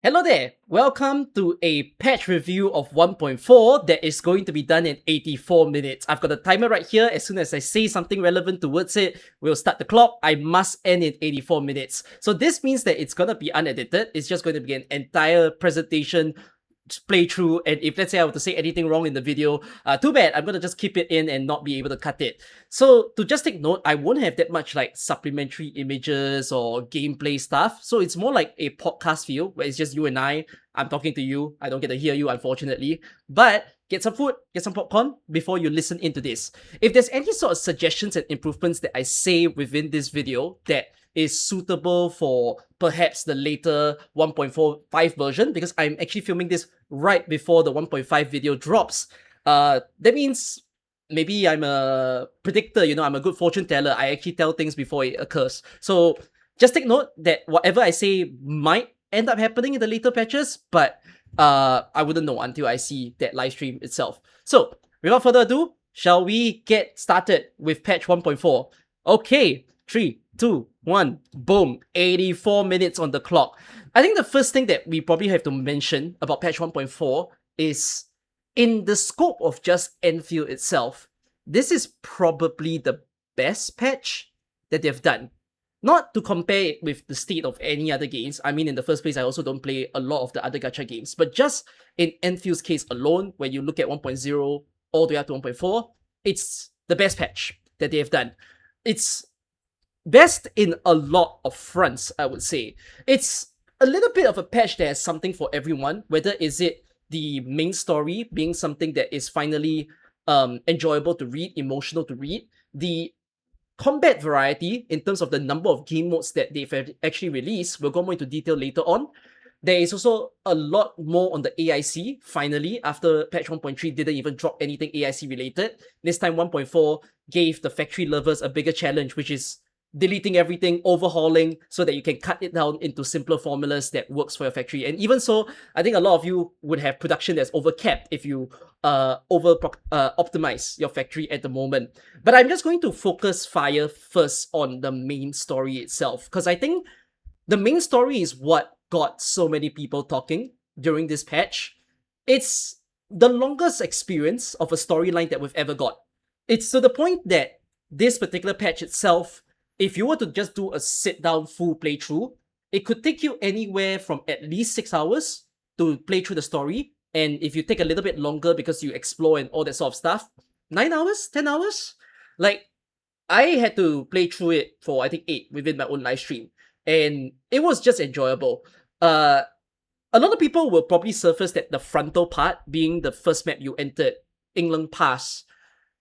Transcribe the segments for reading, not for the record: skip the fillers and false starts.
Hello there! Welcome to a patch review of 1.4 that is going to be done in 84 minutes. I've got a timer right here. As soon as I say something relevant towards it, we'll start the clock. I must end in 84 minutes. So this means that it's gonna be unedited. It's just going to be an entire presentation playthrough, and if let's say I were to say anything wrong in the video, too bad. I'm gonna just keep it in and not be able to cut it. So to just take note, I won't have that much like supplementary images or gameplay stuff. So it's more like a podcast feel where it's just you and I'm talking to you. I don't get to hear you, unfortunately. But get some food, get some popcorn before you listen into this. If there's any sort of suggestions and improvements that I say within this video that is suitable for perhaps the later 1.45 version, because I'm actually filming this right before the 1.5 video drops. That means maybe I'm a predictor, I'm a good fortune teller. I actually tell things before it occurs. So just take note that whatever I say might end up happening in the later patches, but I wouldn't know until I see that live stream itself. So without further ado, shall we get started with patch 1.4? Okay, 3, 2, 1, boom, 84 minutes on the clock. I think the first thing that we probably have to mention about patch 1.4 is in the scope of just Endfield itself, this is probably the best patch that they've done. Not to compare it with the state of any other games. I mean, in the first place, I also don't play a lot of the other gacha games. But just in Enfield's case alone, when you look at 1.0 all the way up to 1.4, it's the best patch that they have done. It's best in a lot of fronts, I would say. It's a little bit of a patch that has something for everyone, whether is it the main story being something that is finally enjoyable to read, emotional to read, the combat variety in terms of the number of game modes that they've actually released. We'll go more into detail later on. There is also a lot more on the AIC, finally, after patch 1.3 didn't even drop anything AIC related. This time 1.4 gave the factory lovers a bigger challenge, which is deleting everything, overhauling, so that you can cut it down into simpler formulas that works for your factory. And even so, I think a lot of you would have production that's overcapped if you optimize your factory at the moment. But I'm just going to focus fire first on the main story itself, because I think the main story is what got so many people talking during this patch. It's the longest experience of a storyline that we've ever got. It's to the point that this particular patch itself, if you were to just do a sit-down full playthrough, it could take you anywhere from at least 6 hours to play through the story. And if you take a little bit longer because you explore and all that sort of stuff, 9 hours, 10 hours? Like, I had to play through it for, I think, 8 within my own live stream. And it was just enjoyable. A lot of people will probably surface that the frontal part, being the first map you entered, England Pass,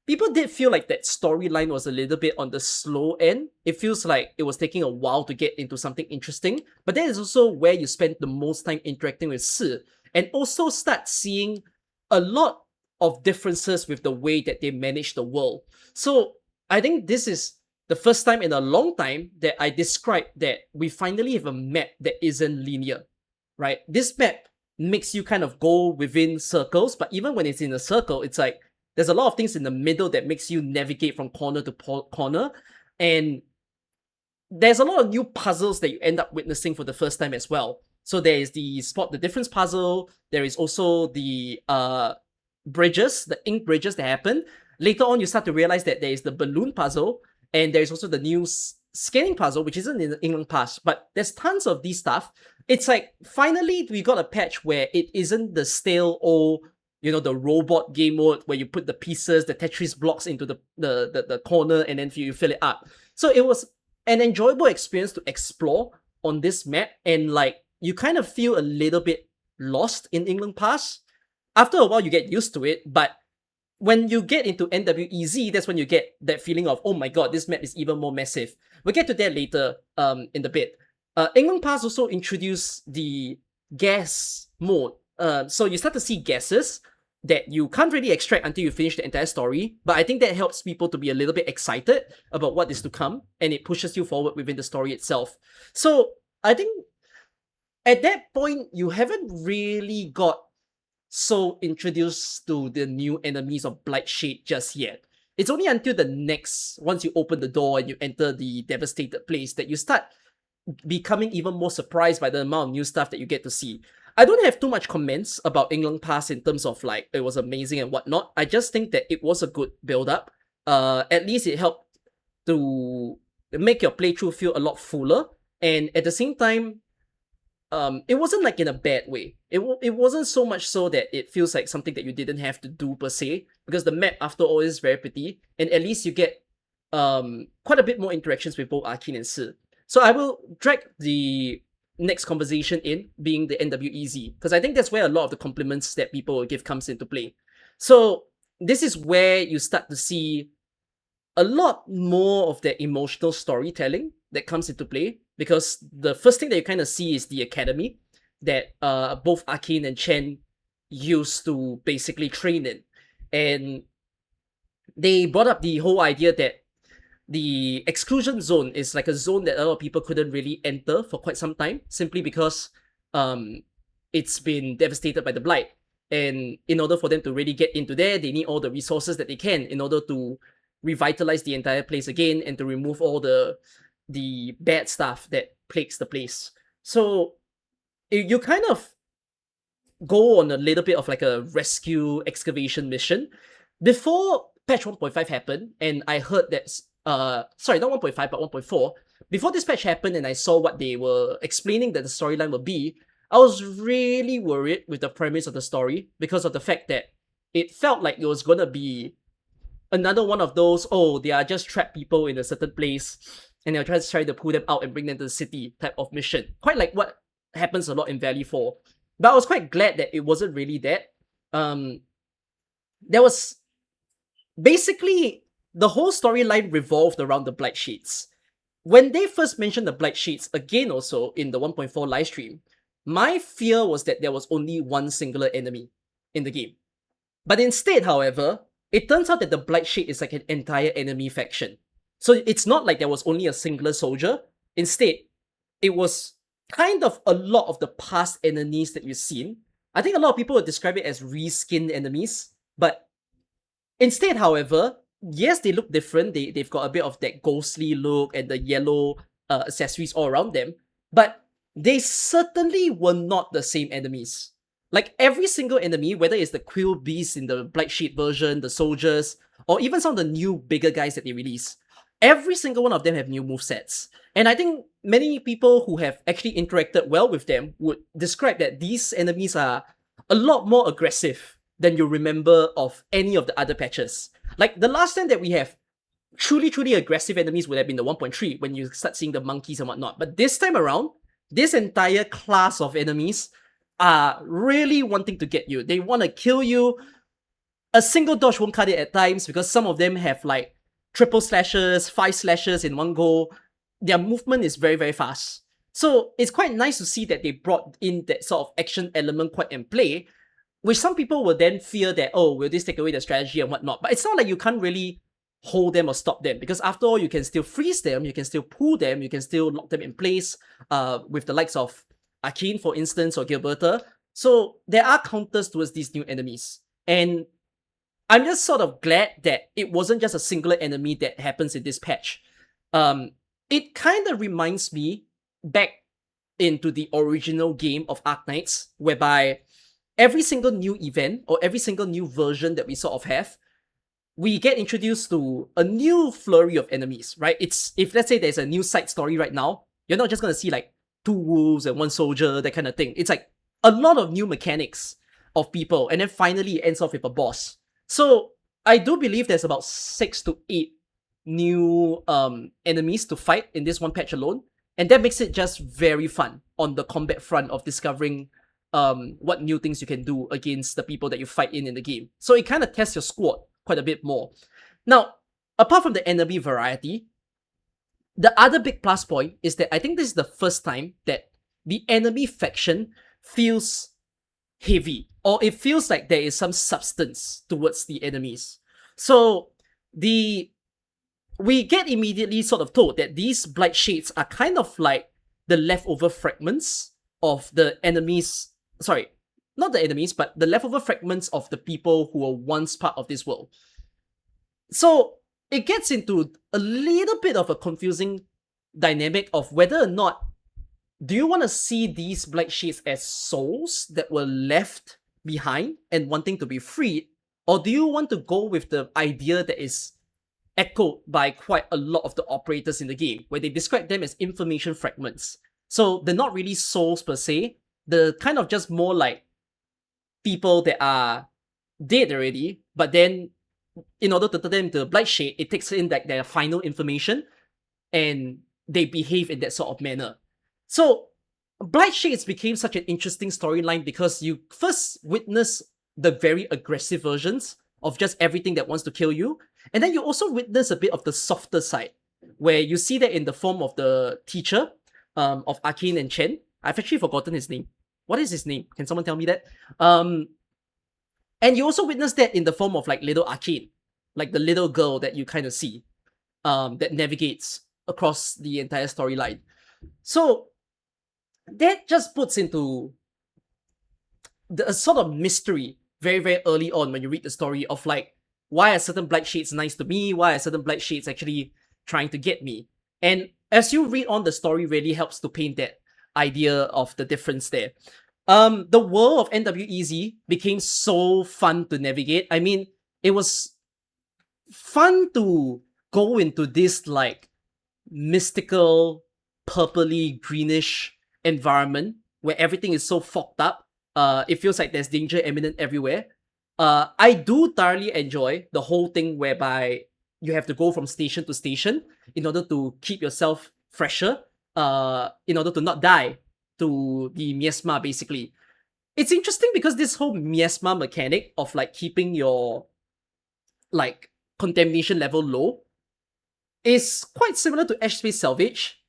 people did feel like that storyline was a little bit on the slow end. It feels like it was taking a while to get into something interesting, but that is also where you spend the most time interacting with Si, and also start seeing a lot of differences with the way that they manage the world. So I think this is the first time in a long time that I describe that we finally have a map that isn't linear, right? This map makes you kind of go within circles, but even when it's in a circle, it's like, there's a lot of things in the middle that makes you navigate from corner to corner. And there's a lot of new puzzles that you end up witnessing for the first time as well. So there is the spot the difference puzzle. There is also the bridges, the ink bridges that happen. Later on, you start to realize that there is the balloon puzzle. And there's also the new scanning puzzle, which isn't in the England Pass. But there's tons of these stuff. It's like, finally, we got a patch where it isn't the stale old, the robot game mode where you put the pieces, the Tetris blocks into the corner and then you fill it up. So it was an enjoyable experience to explore on this map, and like, you kind of feel a little bit lost in England Pass. After a while, you get used to it, but when you get into NWEZ, that's when you get that feeling of, oh my god, this map is even more massive. We'll get to that later in the bit. England Pass also introduced the gas mode. So you start to see gases that you can't really extract until you finish the entire story, but I think that helps people to be a little bit excited about what is to come, and it pushes you forward within the story itself. So I think at that point, you haven't really got so introduced to the new enemies of Blightshade just yet. It's only until the next, once you open the door and you enter the devastated place, that you start becoming even more surprised by the amount of new stuff that you get to see. I don't have too much comments about England Pass in terms of like it was amazing and whatnot. I just think that it was a good build up. At least it helped to make your playthrough feel a lot fuller, and at the same time, it wasn't like in a bad way. It wasn't so much so that it feels like something that you didn't have to do per se, because the map after all is very pretty, and at least you get quite a bit more interactions with both Arkin and Si. So I will drag the next conversation in, being the NWEZ, because I think that's where a lot of the compliments that people will give comes into play. So this is where you start to see a lot more of the emotional storytelling that comes into play, because the first thing that you kind of see is the academy that both Arkin and Chen used to basically train in. And they brought up the whole idea that the exclusion zone is like a zone that a lot of people couldn't really enter for quite some time, simply because it's been devastated by the blight. And in order for them to really get into there, they need all the resources that they can in order to revitalize the entire place again and to remove all the bad stuff that plagues the place. So you kind of go on a little bit of like a rescue excavation mission before patch 1.5 happened, and I heard that sorry, not 1.5 but 1.4. Before this patch happened and I saw what they were explaining that the storyline would be, I was really worried with the premise of the story, because of the fact that it felt like it was gonna be another one of those, oh, they are just trapped people in a certain place and they're just trying to pull them out and bring them to the city type of mission. Quite like what happens a lot in Valley 4. But I was quite glad that it wasn't really that. There was basically the whole storyline revolved around the Blight Sheets. When they first mentioned the Blight Sheets, again also in the 1.4 livestream, my fear was that there was only one singular enemy in the game. But instead, however, it turns out that the Blight Sheet is like an entire enemy faction. So it's not like there was only a singular soldier. Instead, it was kind of a lot of the past enemies that you've seen. I think a lot of people would describe it as reskinned enemies. But instead, however, yes, they look different. They've got a bit of that ghostly look and the yellow accessories all around them. But they certainly were not the same enemies. Like every single enemy, whether it's the Quill Beasts in the Blight Sheet version, the soldiers, or even some of the new bigger guys that they release, every single one of them have new movesets. And I think many people who have actually interacted well with them would describe that these enemies are a lot more aggressive than you remember of any of the other patches. Like the last time that we have truly aggressive enemies would have been the 1.3, when you start seeing the monkeys and whatnot. But this time around, this entire class of enemies are really wanting to get you. They want to kill you. A single dodge won't cut it at times, because some of them have like triple slashes, 5 slashes in one go. Their movement is very fast. So it's quite nice to see that they brought in that sort of action element quite in play, which some people will then fear that, oh, will this take away the strategy and whatnot? But it's not like you can't really hold them or stop them, because after all, you can still freeze them, you can still pull them, you can still lock them in place with the likes of Arkin, for instance, or Gilberta. So there are counters towards these new enemies. And I'm just sort of glad that it wasn't just a singular enemy that happens in this patch. It kind of reminds me back into the original game of Arknights, whereby every single new event or every single new version that we sort of have, we get introduced to a new flurry of enemies, right? It's, if let's say there's a new side story right now, you're not just going to see like 2 wolves and 1 soldier, that kind of thing. It's like a lot of new mechanics of people, and then finally it ends off with a boss. So I do believe there's about 6 to 8 new enemies to fight in this one patch alone, and that makes it just very fun on the combat front of discovering what new things you can do against the people that you fight in the game. So it kind of tests your squad quite a bit more. Now, apart from the enemy variety, the other big plus point is that I think this is the first time that the enemy faction feels heavy, or it feels like there is some substance towards the enemies. So we get immediately sort of told that these Blight Shades are kind of like the leftover fragments of the enemies. Sorry, not the enemies, but the leftover fragments of the people who were once part of this world. So it gets into a little bit of a confusing dynamic of whether or not do you want to see these black shades as souls that were left behind and wanting to be freed, or do you want to go with the idea that is echoed by quite a lot of the operators in the game, where they describe them as information fragments? So they're not really souls per se, they're kind of just more like people that are dead already, but then in order to turn them into a black shade, it takes in like their final information and they behave in that sort of manner. So Black Shades became such an interesting storyline because you first witness the very aggressive versions of just everything that wants to kill you, and then you also witness a bit of the softer side, where you see that in the form of the teacher of Arcane and Chen. I've actually forgotten his name. What is his name? Can someone tell me that? And you also witness that in the form of like little Arcane, like the little girl that you kind of see that navigates across the entire storyline. So that just puts into a sort of mystery very, very early on when you read the story of like, why are certain black shades nice to me? Why are certain black shades actually trying to get me? And as you read on, the story really helps to paint that idea of the difference there. The world of NWEZ became so fun to navigate. I mean, it was fun to go into this like mystical, purpley, greenish environment where everything is so fogged up. It feels like there's danger imminent everywhere. I do thoroughly enjoy the whole thing whereby you have to go from station to station in order to keep yourself fresher, in order to not die to the miasma, basically. It's interesting because this whole miasma mechanic of like keeping your like contamination level low is quite similar to Ash Space Salvage.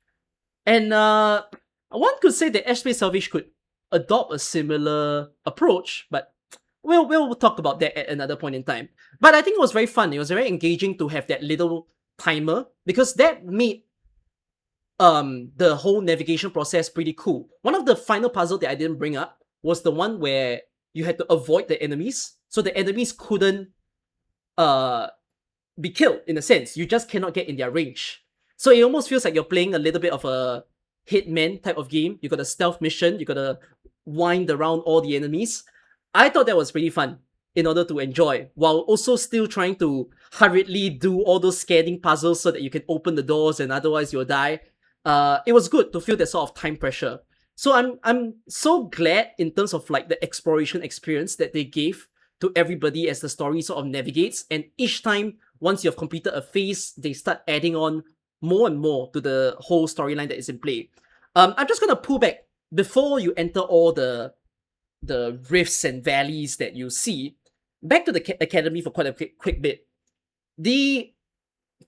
And one could say that Ash Space Salvage could adopt a similar approach, but we'll talk about that at another point in time. But I think it was very fun. It was very engaging to have that little timer because that made the whole navigation process pretty cool. One of the final puzzle that I didn't bring up was the one where you had to avoid the enemies, so the enemies couldn't be killed in a sense. You just cannot get in their range. So it almost feels like you're playing a little bit of a Hitman type of game. You got a stealth mission, you gotta wind around all the enemies. I thought that was pretty fun in order to enjoy, while also still trying to hurriedly do all those scanning puzzles so that you can open the doors and otherwise you'll die. It was good to feel that sort of time pressure. So I'm so glad in terms of like the exploration experience that they gave to everybody as the story sort of navigates, and each time once you've completed a phase, they start adding on more and more to the whole storyline that is in play. I'm just gonna pull back before you enter all the rifts and valleys that you see. Back to the academy for quite a quick bit. The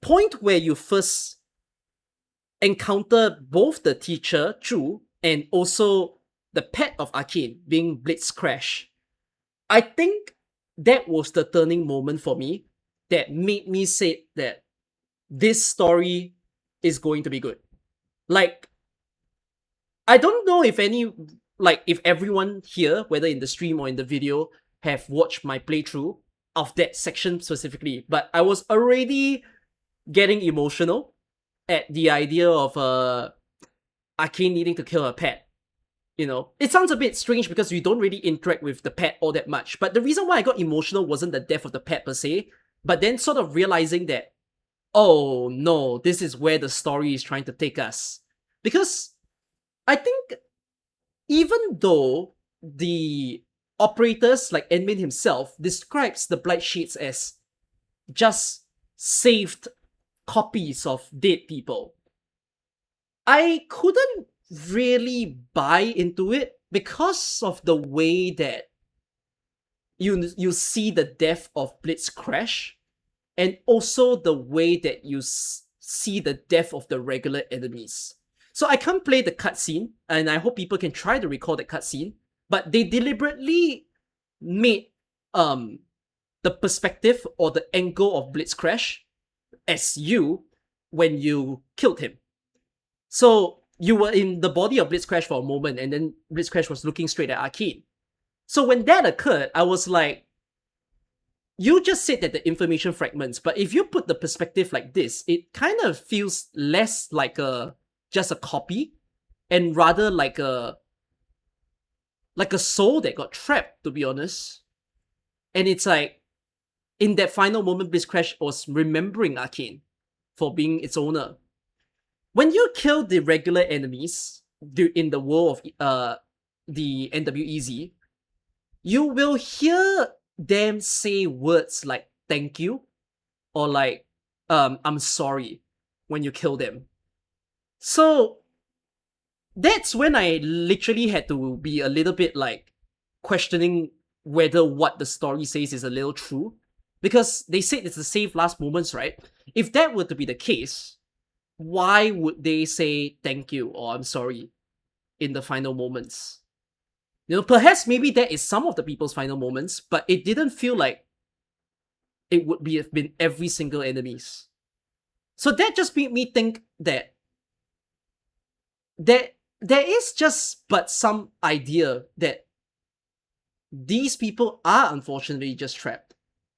point where you first encounter both the teacher, Chu, and also the pet of Arcane, being Blitz Crash, I think that was the turning moment for me that made me say that this story is going to be good. Like, I don't know if if everyone here, whether in the stream or in the video, have watched my playthrough of that section specifically, but I was already getting emotional at the idea of Arcane needing to kill her pet. You know, it sounds a bit strange because we don't really interact with the pet all that much, but the reason why I got emotional wasn't the death of the pet per se, but then sort of realizing that, oh no, this is where the story is trying to take us. Because I think even though the operators, like Edmund himself, describes the Blight Shades as just saved copies of dead people, I couldn't really buy into it because of the way that you see the death of Blitz Crash, and also the way that you see the death of the regular enemies. So I can't play the cutscene, and I hope people can try to recall the cutscene, but they deliberately made the perspective or the angle of Blitz Crash as you when you killed him. So you were in the body of Blitz Crash for a moment, and then Blitz Crash was looking straight at Arcane. So when that occurred, I was like, you just said that the information fragments, but if you put the perspective like this, it kind of feels less like just a copy and rather like a soul that got trapped, to be honest. And it's like, in that final moment, Blitzcrash was remembering Arcane for being its owner. When you kill the regular enemies in the world of the NWEZ, you will hear them say words like thank you or like I'm sorry when you kill them. So that's when I literally had to be a little bit like questioning whether what the story says is a little true. Because they said it's the save last moments, right? If that were to be the case, why would they say thank you or I'm sorry in the final moments? You know, perhaps maybe that is some of the people's final moments, but it didn't feel like it would have been every single enemies. So that just made me think that there is just but some idea that these people are unfortunately just trapped.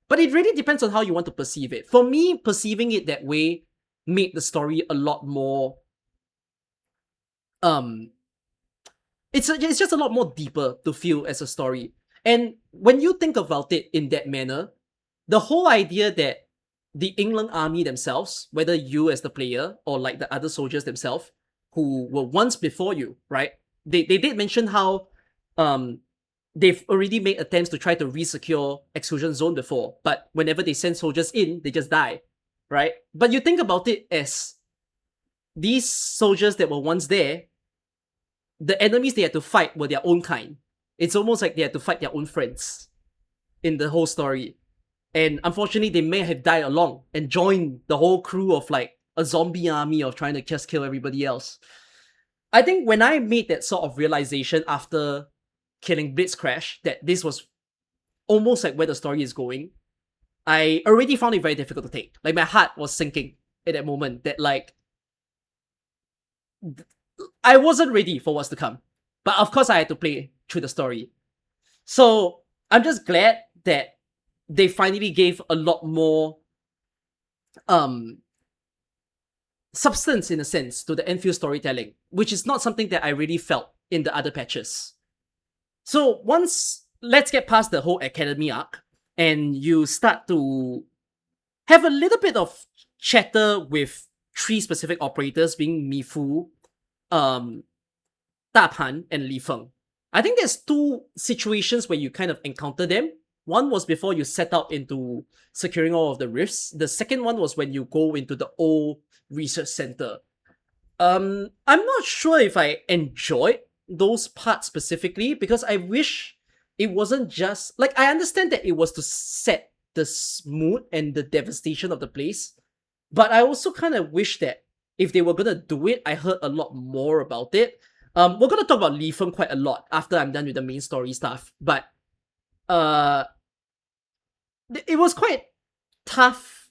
But it really depends on how you want to perceive it. For me, perceiving it that way made the story a lot more it's just a lot more deeper to feel as a story. And when you think about it in that manner, the whole idea that the England army themselves, whether you as the player or like the other soldiers themselves who were once before you, right? They did mention how they've already made attempts to try to re-secure exclusion zone before, but whenever they send soldiers in, they just die, right? But you think about it as these soldiers that were once there, the enemies they had to fight were their own kind. It's almost like they had to fight their own friends in the whole story. And unfortunately, they may have died along and joined the whole crew of like a zombie army of trying to just kill everybody else. I think when I made that sort of realization after killing Blitzcrash, that this was almost like where the story is going, I already found it very difficult to take. Like my heart was sinking at that moment that like I wasn't ready for what's to come. But of course I had to play through the story. So I'm just glad that they finally gave a lot more substance in a sense to the Endfield storytelling, which is not something that I really felt in the other patches. So let's get past the whole academy arc and you start to have a little bit of chatter with 3 specific operators being Mifu, Da Pan, and Li Feng. I think there's 2 situations where you kind of encounter them. One was before you set out into securing all of the rifts. The second one was when you go into the old research center. I'm not sure if I enjoyed those parts specifically because I wish it wasn't just like I understand that it was to set the mood and the devastation of the place, but I also kind of wish that if they were gonna do it, I heard a lot more about it. We're gonna talk about Li Feng quite a lot after I'm done with the main story stuff, but it was quite tough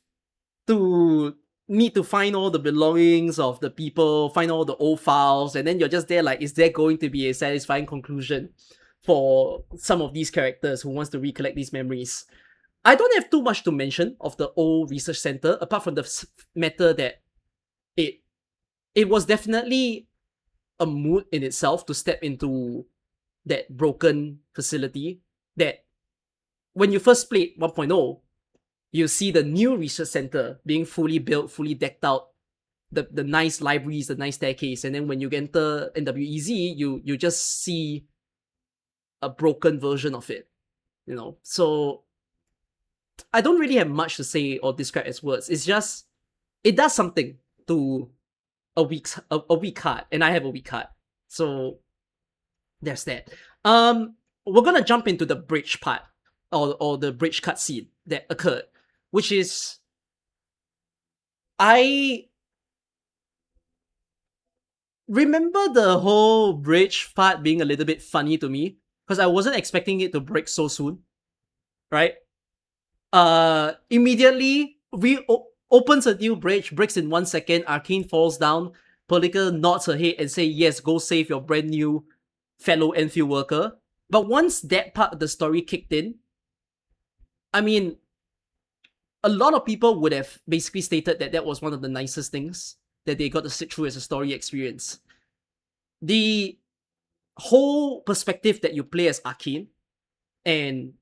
to need to find all the belongings of the people, find all the old files, and then you're just there like, is there going to be a satisfying conclusion for some of these characters who wants to recollect these memories? I don't have too much to mention of the old research center, apart from the matter that it was definitely a mood in itself to step into that broken facility that when you first played 1.0, you see the new research center being fully built, fully decked out, the nice libraries, the nice staircase, and then when you enter NWEZ, you just see a broken version of it, you know? So I don't really have much to say or describe as words. It's just, it does something to a weak heart, and I have a weak heart. So there's that. We're gonna jump into the bridge part, or the bridge cutscene that occurred, which is I remember the whole bridge part being a little bit funny to me because I wasn't expecting it to break so soon, right? Immediately opens a new bridge, breaks in 1 second. Arcane falls down. Polika nods her head and say, "Yes, go save your brand new fellow Enfield worker." But once that part of the story kicked in, I mean, a lot of people would have basically stated that that was one of the nicest things that they got to sit through as a story experience. the whole perspective that you play as Arkane and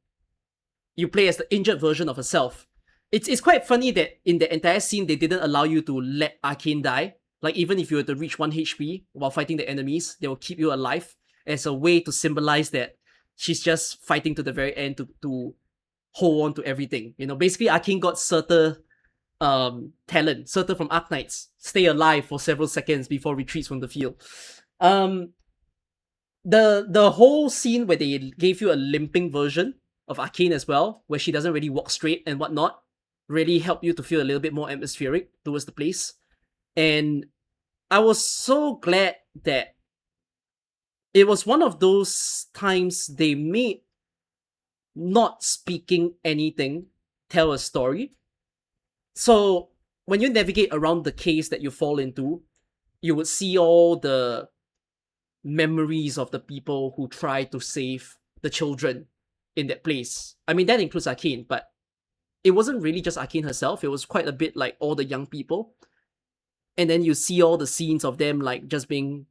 you play as the injured version of herself. It's quite funny that in the entire scene they didn't allow you to let Arkane die. Like even if you were to reach 1 HP while fighting the enemies, they will keep you alive as a way to symbolize that she's just fighting to the very end to hold on to everything. You know, basically Arkane got Surtur talent, Surtur from Arknights, stay alive for several seconds before retreats from the field. The whole scene where they gave you a limping version of Arkane as well, where she doesn't really walk straight and whatnot, really helped you to feel a little bit more atmospheric towards the place. And I was so glad that it was one of those times they made not speaking anything tell a story. So when you navigate around the caves that you fall into, you would see all the memories of the people who try to save the children in that place. I mean, that includes Arkane, but it wasn't really just Arkane herself. It was quite a bit like all the young people. And then you see all the scenes of them like just being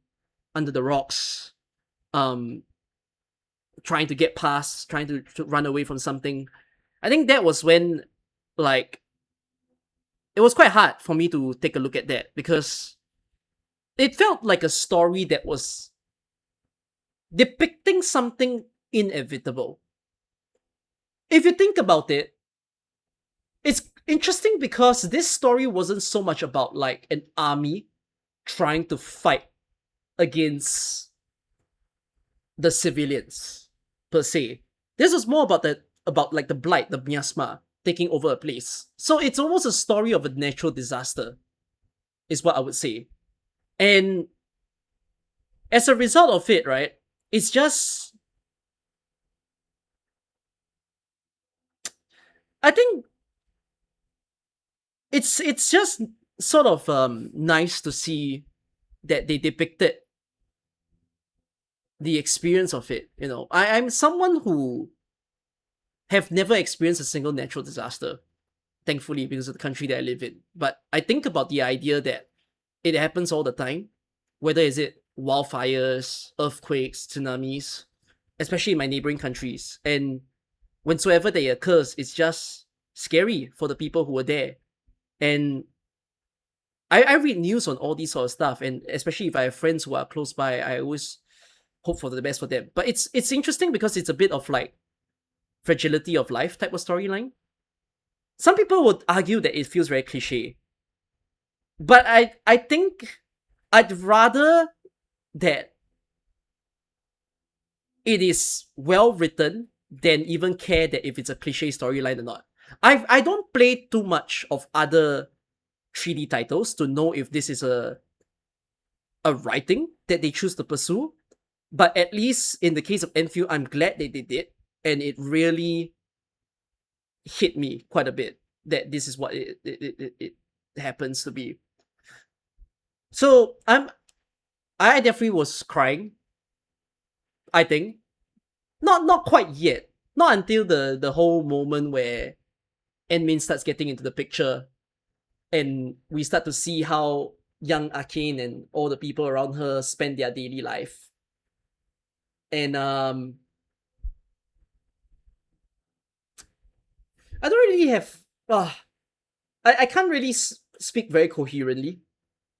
under the rocks, trying to get past, trying to run away from something. I think that was when, like, it was quite hard for me to take a look at that because it felt like a story that was depicting something inevitable. If you think about it, it's interesting because this story wasn't so much about like an army trying to fight against the civilians per se. This was more about like the blight, the miasma taking over a place. So it's almost a story of a natural disaster, is what I would say. And as a result of it, right, it's just, I think it's just sort of nice to see that they depicted the experience of it. You know, I'm someone who have never experienced a single natural disaster, thankfully, because of the country that I live in. But I think about the idea that it happens all the time, whether is it wildfires, earthquakes, tsunamis, especially in my neighboring countries. And whensoever they occurs, it's just scary for the people who are there. And I read news on all these sort of stuff, and especially if I have friends who are close by, I always hope for the best for them. But it's interesting because it's a bit of like fragility of life type of storyline. Some people would argue that it feels very cliche. But I think I'd rather that it is well written than even care that if it's a cliche storyline or not. I don't play too much of other 3D titles to know if this is a writing that they choose to pursue. But at least in the case of Endfield, I'm glad they did it, and it really hit me quite a bit that this is what it happens to be. So I definitely was crying. I think not quite yet. Not until the whole moment where Enmin starts getting into the picture, and we start to see how young Arkane and all the people around her spend their daily life. And I don't really have. I can't really speak very coherently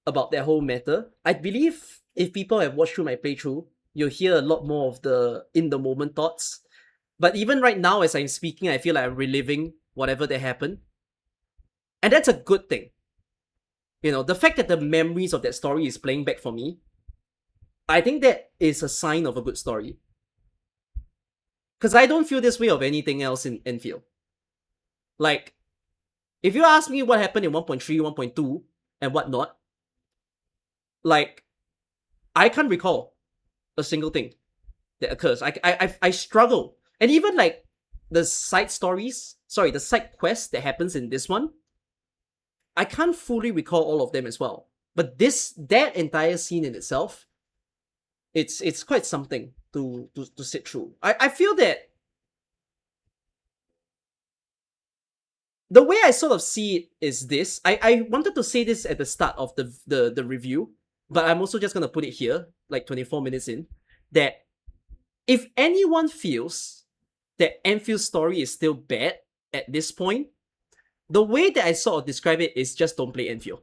about that whole matter. I believe if people have watched through my playthrough, you'll hear a lot more of the in the moment thoughts. But even right now, as I'm speaking, I feel like I'm reliving whatever that happened. And that's a good thing. You know, the fact that the memories of that story is playing back for me, I think that is a sign of a good story. Because I don't feel this way of anything else in Enfield. Like, if you ask me what happened in 1.3, 1.2, and whatnot, like, I can't recall a single thing that occurs. I struggle. And even like the side quests that happens in this one, I can't fully recall all of them as well. But that entire scene in itself, it's quite something to sit through. I feel that the way I sort of see it is this. I wanted to say this at the start of the review, but I'm also just gonna put it here. like 24 minutes in, that if anyone feels that Enfield's story is still bad at this point, the way that I sort of describe it is just don't play Enfield.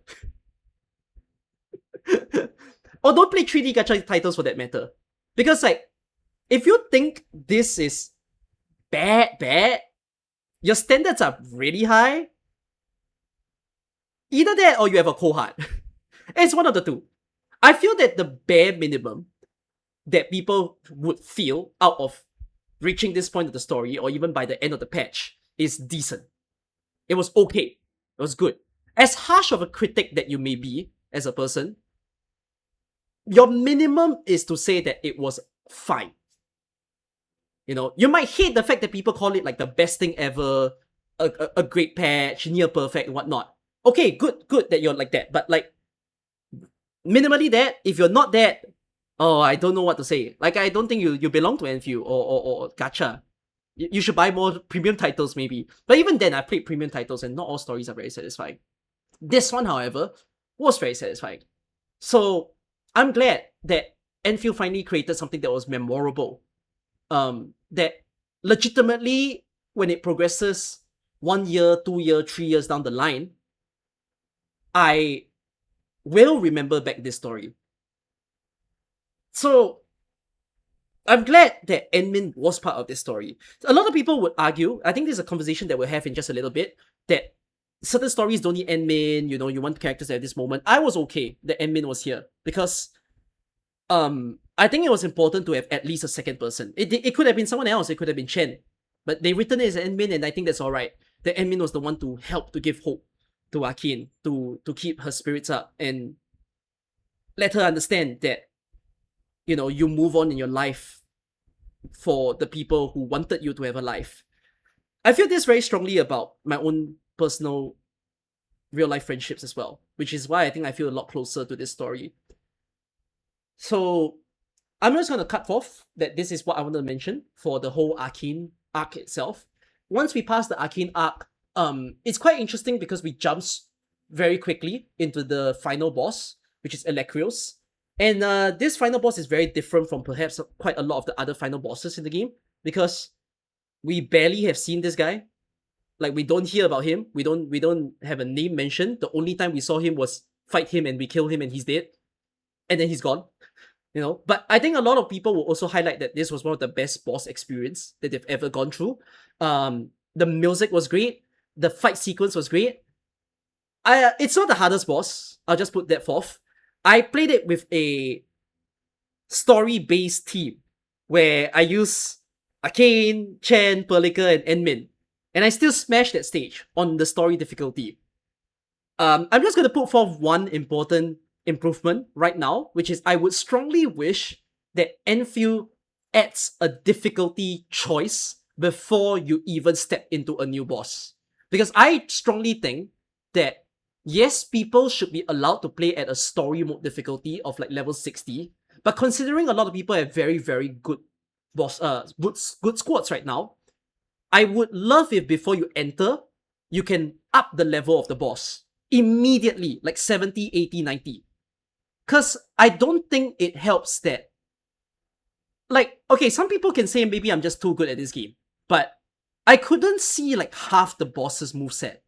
Or don't play 3D gacha titles for that matter. Because like, if you think this is bad, your standards are really high, either that or you have a cold heart. It's one of the two. I feel that the bare minimum that people would feel out of reaching this point of the story, or even by the end of the patch, is decent. It was okay. It was good. As harsh of a critic that you may be as a person, your minimum is to say that it was fine. You know, you might hate the fact that people call it like the best thing ever, a great patch, near perfect, and whatnot. Okay, good that you're like that. But like, minimally that, if you're not that, oh, I don't know what to say. Like, I don't think you belong to Enfield or gacha. You should buy more premium titles maybe. But even then, I played premium titles and not all stories are very satisfying. This one, however, was very satisfying. So I'm glad that Enfield finally created something that was memorable. That legitimately, when it progresses 1 year, 2 year, 3 years down the line, I will remember back this story. So I'm glad that Enmin was part of this story. A lot of people would argue, I think this is a conversation that we'll have in just a little bit, that certain stories don't need Enmin, you know, you want characters at this moment. I was okay that Enmin was here because I think it was important to have at least a second person. It could have been someone else, it could have been Chen. But they written it as Enmin, and I think that's alright. That Enmin was the one to help to give hope to Arkane, to keep her spirits up and let her understand that, you know, you move on in your life for the people who wanted you to have a life. I feel this very strongly about my own personal real life friendships as well, which is why I think I feel a lot closer to this story. So I'm just going to cut off that this is what I wanted to mention for the whole Arkane arc itself. Once we pass the Arkane arc, it's quite interesting because we jump very quickly into the final boss, which is Electrios. And this final boss is very different from perhaps quite a lot of the other final bosses in the game, because we barely have seen this guy. Like, we don't hear about him. We don't have a name mentioned. The only time we saw him was fight him and we kill him and he's dead. And then he's gone. You know, but I think a lot of people will also highlight that this was one of the best boss experience that they've ever gone through. The music was great. The fight sequence was great. It's not the hardest boss. I'll just put that forth. I played it with a story-based team where I use Arkane, Chen, Perlika, and Enmin. And I still smashed that stage on the story difficulty. I'm just going to put forth one important improvement right now, which is I would strongly wish that Enfield adds a difficulty choice before you even step into a new boss. Because I strongly think that yes, people should be allowed to play at a story mode difficulty of like level 60, but considering a lot of people have very, very good good squads right now, I would love if before you enter, you can up the level of the boss immediately, like 70, 80, 90. Because I don't think it helps that, like, okay, some people can say maybe I'm just too good at this game, but I couldn't see like half the boss's moveset.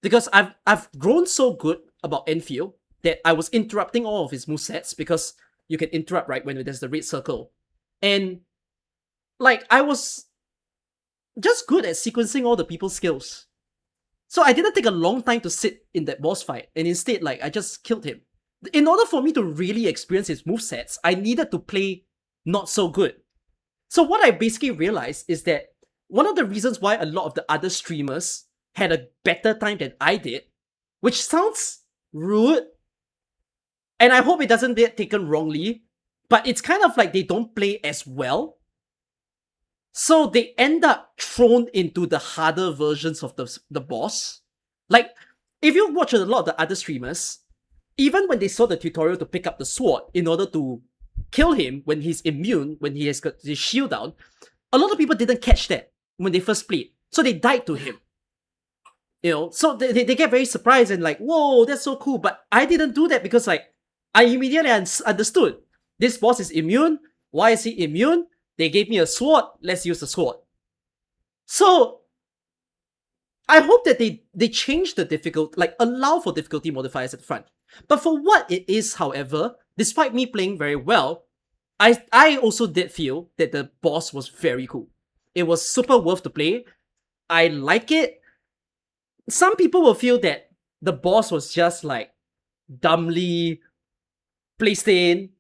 Because I've grown so good about Enfield that I was interrupting all of his movesets, because you can interrupt, right, when there's the red circle. And like, I was just good at sequencing all the people's skills. So I didn't take a long time to sit in that boss fight, and instead, like, I just killed him. In order for me to really experience his movesets, I needed to play not so good. So what I basically realized is that one of the reasons why a lot of the other streamers had a better time than I did, which sounds rude, and I hope it doesn't get taken wrongly, but it's kind of like they don't play as well. So they end up thrown into the harder versions of the boss. Like, if you watch a lot of the other streamers, even when they saw the tutorial to pick up the sword in order to kill him when he's immune, when he has got his shield down, a lot of people didn't catch that when they first played. So they died to him. You know, so they get very surprised and like, whoa, that's so cool. But I didn't do that because like, I immediately understood This boss is immune. Why is he immune? They gave me a sword. Let's use the sword. So I hope that they change the difficult, like allow for difficulty modifiers at the front. But for what it is, however, despite me playing very well, I also did feel that the boss was very cool. It was super worth to play. I like it. Some people will feel that the boss was just like dumbly placed in,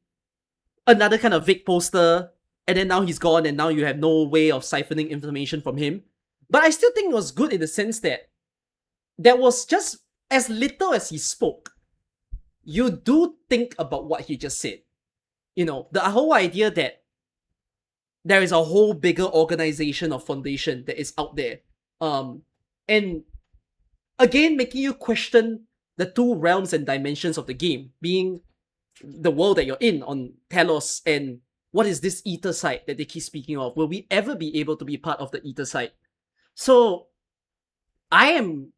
another kind of vague poster, and then now he's gone and now you have no way of siphoning information from him. But I still think it was good in the sense that there was just as little as he spoke. You do think about what he just said. You know, the whole idea that there is a whole bigger organization or foundation that is out there. And again, making you question the two realms and dimensions of the game, being the world that you're in on Telos and what is this ether side that they keep speaking of? Will we ever be able to be part of the ether side? So I am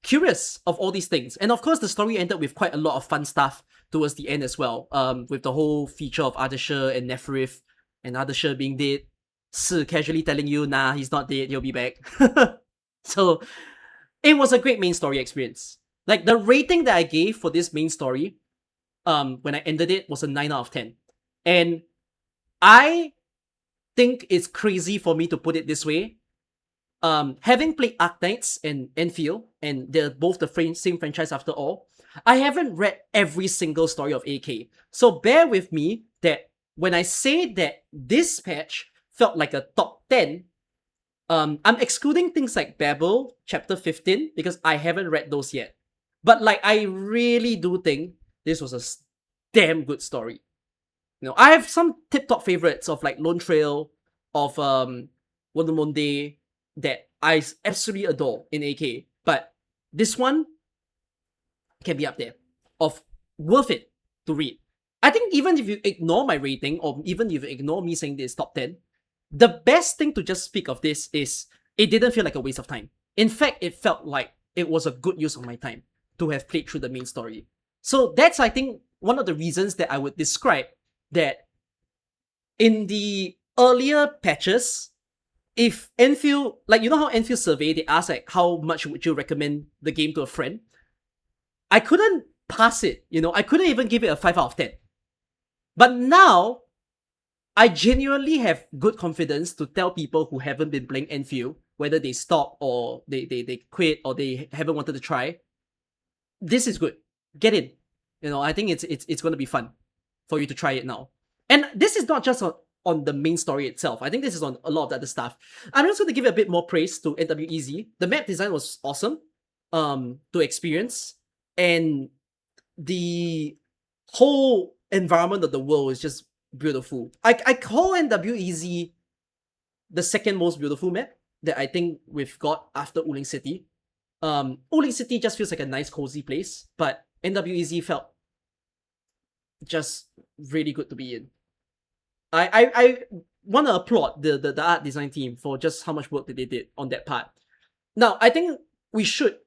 curious of all these things. And of course, the story ended with quite a lot of fun stuff towards the end as well. With the whole feature of Ardashir and Neferith, and Ardashir being dead, Si casually telling you, nah, he's not dead, he'll be back. So it was a great main story experience. Like, the rating that I gave for this main story, when I ended it, was a 9 out of 10. And I think it's crazy for me to put it this way. Having played Arknights and Endfield, and they're both the same franchise after all, I haven't read every single story of AK. So bear with me that when I say that this patch felt like a top 10, I'm excluding things like Babel, chapter 15, because I haven't read those yet. But like, I really do think this was a damn good story. You know, I have some tip-top favorites of like Lone Trail, of Wondermonde, that I absolutely adore in AK. But this one can be up there, of worth it to read. I think even if you ignore my rating, or even if you ignore me saying this top 10, the best thing to just speak of this is it didn't feel like a waste of time. In fact, it felt like it was a good use of my time to have played through the main story. So that's, I think, one of the reasons that I would describe that in the earlier patches, if Enfield, like, you know how Enfield survey, they ask like, how much would you recommend the game to a friend? I couldn't pass it, you know, I couldn't even give it a 5 out of 10. But now, I genuinely have good confidence to tell people who haven't been playing Enfield, whether they stop or they quit or they haven't wanted to try, this is good. Get in. You know, I think it's going to be fun for you to try it now. And this is not just on the main story itself. I think this is on a lot of the other stuff. I'm also going to give a bit more praise to NWEZ. The map design was awesome to experience. And the whole environment of the world is just beautiful. I call NWEZ the second most beautiful map that I think we've got after Wuling City. Wuling City just feels like a nice cozy place, but NWEZ felt just really good to be in. I want to applaud the art design team for just how much work that they did on that part. Now, I think we should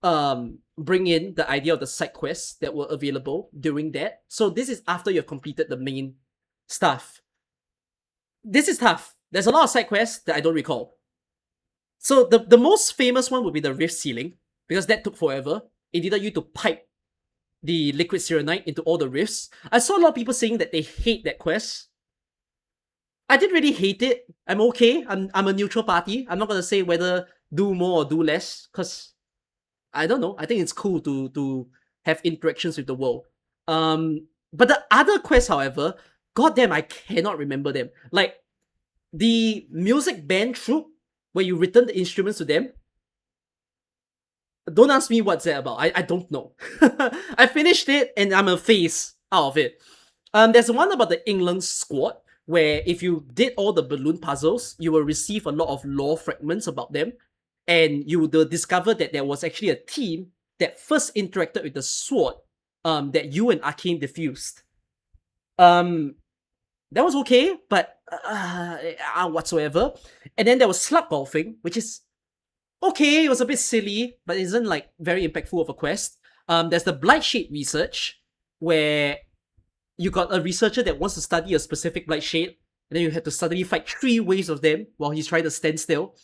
bring in the idea of the side quests that were available during that. So this is after you've completed the main stuff. This is tough. There's a lot of side quests that I don't recall. So the most famous one would be the Rift Ceiling, because that took forever. It needed you to pipe the liquid Serenite into all the rifts. I saw a lot of people saying that they hate that quest. I didn't really hate it. I'm okay. I'm a neutral party. I'm not gonna say whether do more or do less, because I don't know. I think it's cool to have interactions with the world. But the other quests, however, goddamn, I cannot remember them. Like the music band troupe, where you return the instruments to them. Don't ask me what's that about. I don't know. I finished it and I'm a phase out of it. There's one about the England squad, where if you did all the balloon puzzles, you will receive a lot of lore fragments about them. And you will discover that there was actually a team that first interacted with the sword that you and Arcane diffused. That was okay, but whatsoever. And then there was slug golfing, which is okay. It was a bit silly, but it isn't like very impactful of a quest. There's the Blightshade research, where you got a researcher that wants to study a specific light shade, and then you have to suddenly fight 3 waves of them while he's trying to stand still.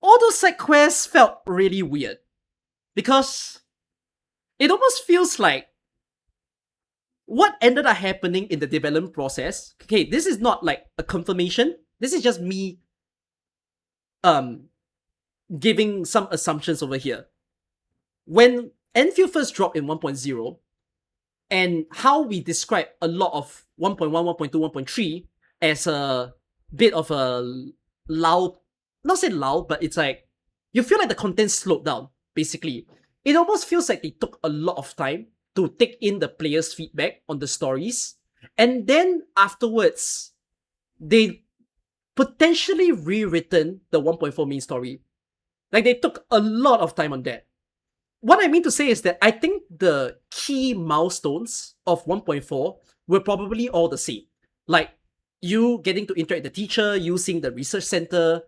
All those side quests felt really weird because it almost feels like what ended up happening in the development process. Okay, this is not like a confirmation. This is just me giving some assumptions over here. When Endfield first dropped in 1.0, and how we describe a lot of 1.1, 1.2, 1.3 as a bit of a loud, not say loud, but it's like, you feel like the content slowed down, basically. It almost feels like they took a lot of time to take in the players' feedback on the stories, and then afterwards, they potentially rewritten the 1.4 main story. Like, they took a lot of time on that. What I mean to say is that I think the key milestones of 1.4 were probably all the same. Like, you getting to interact with the teacher, you seeing the research center,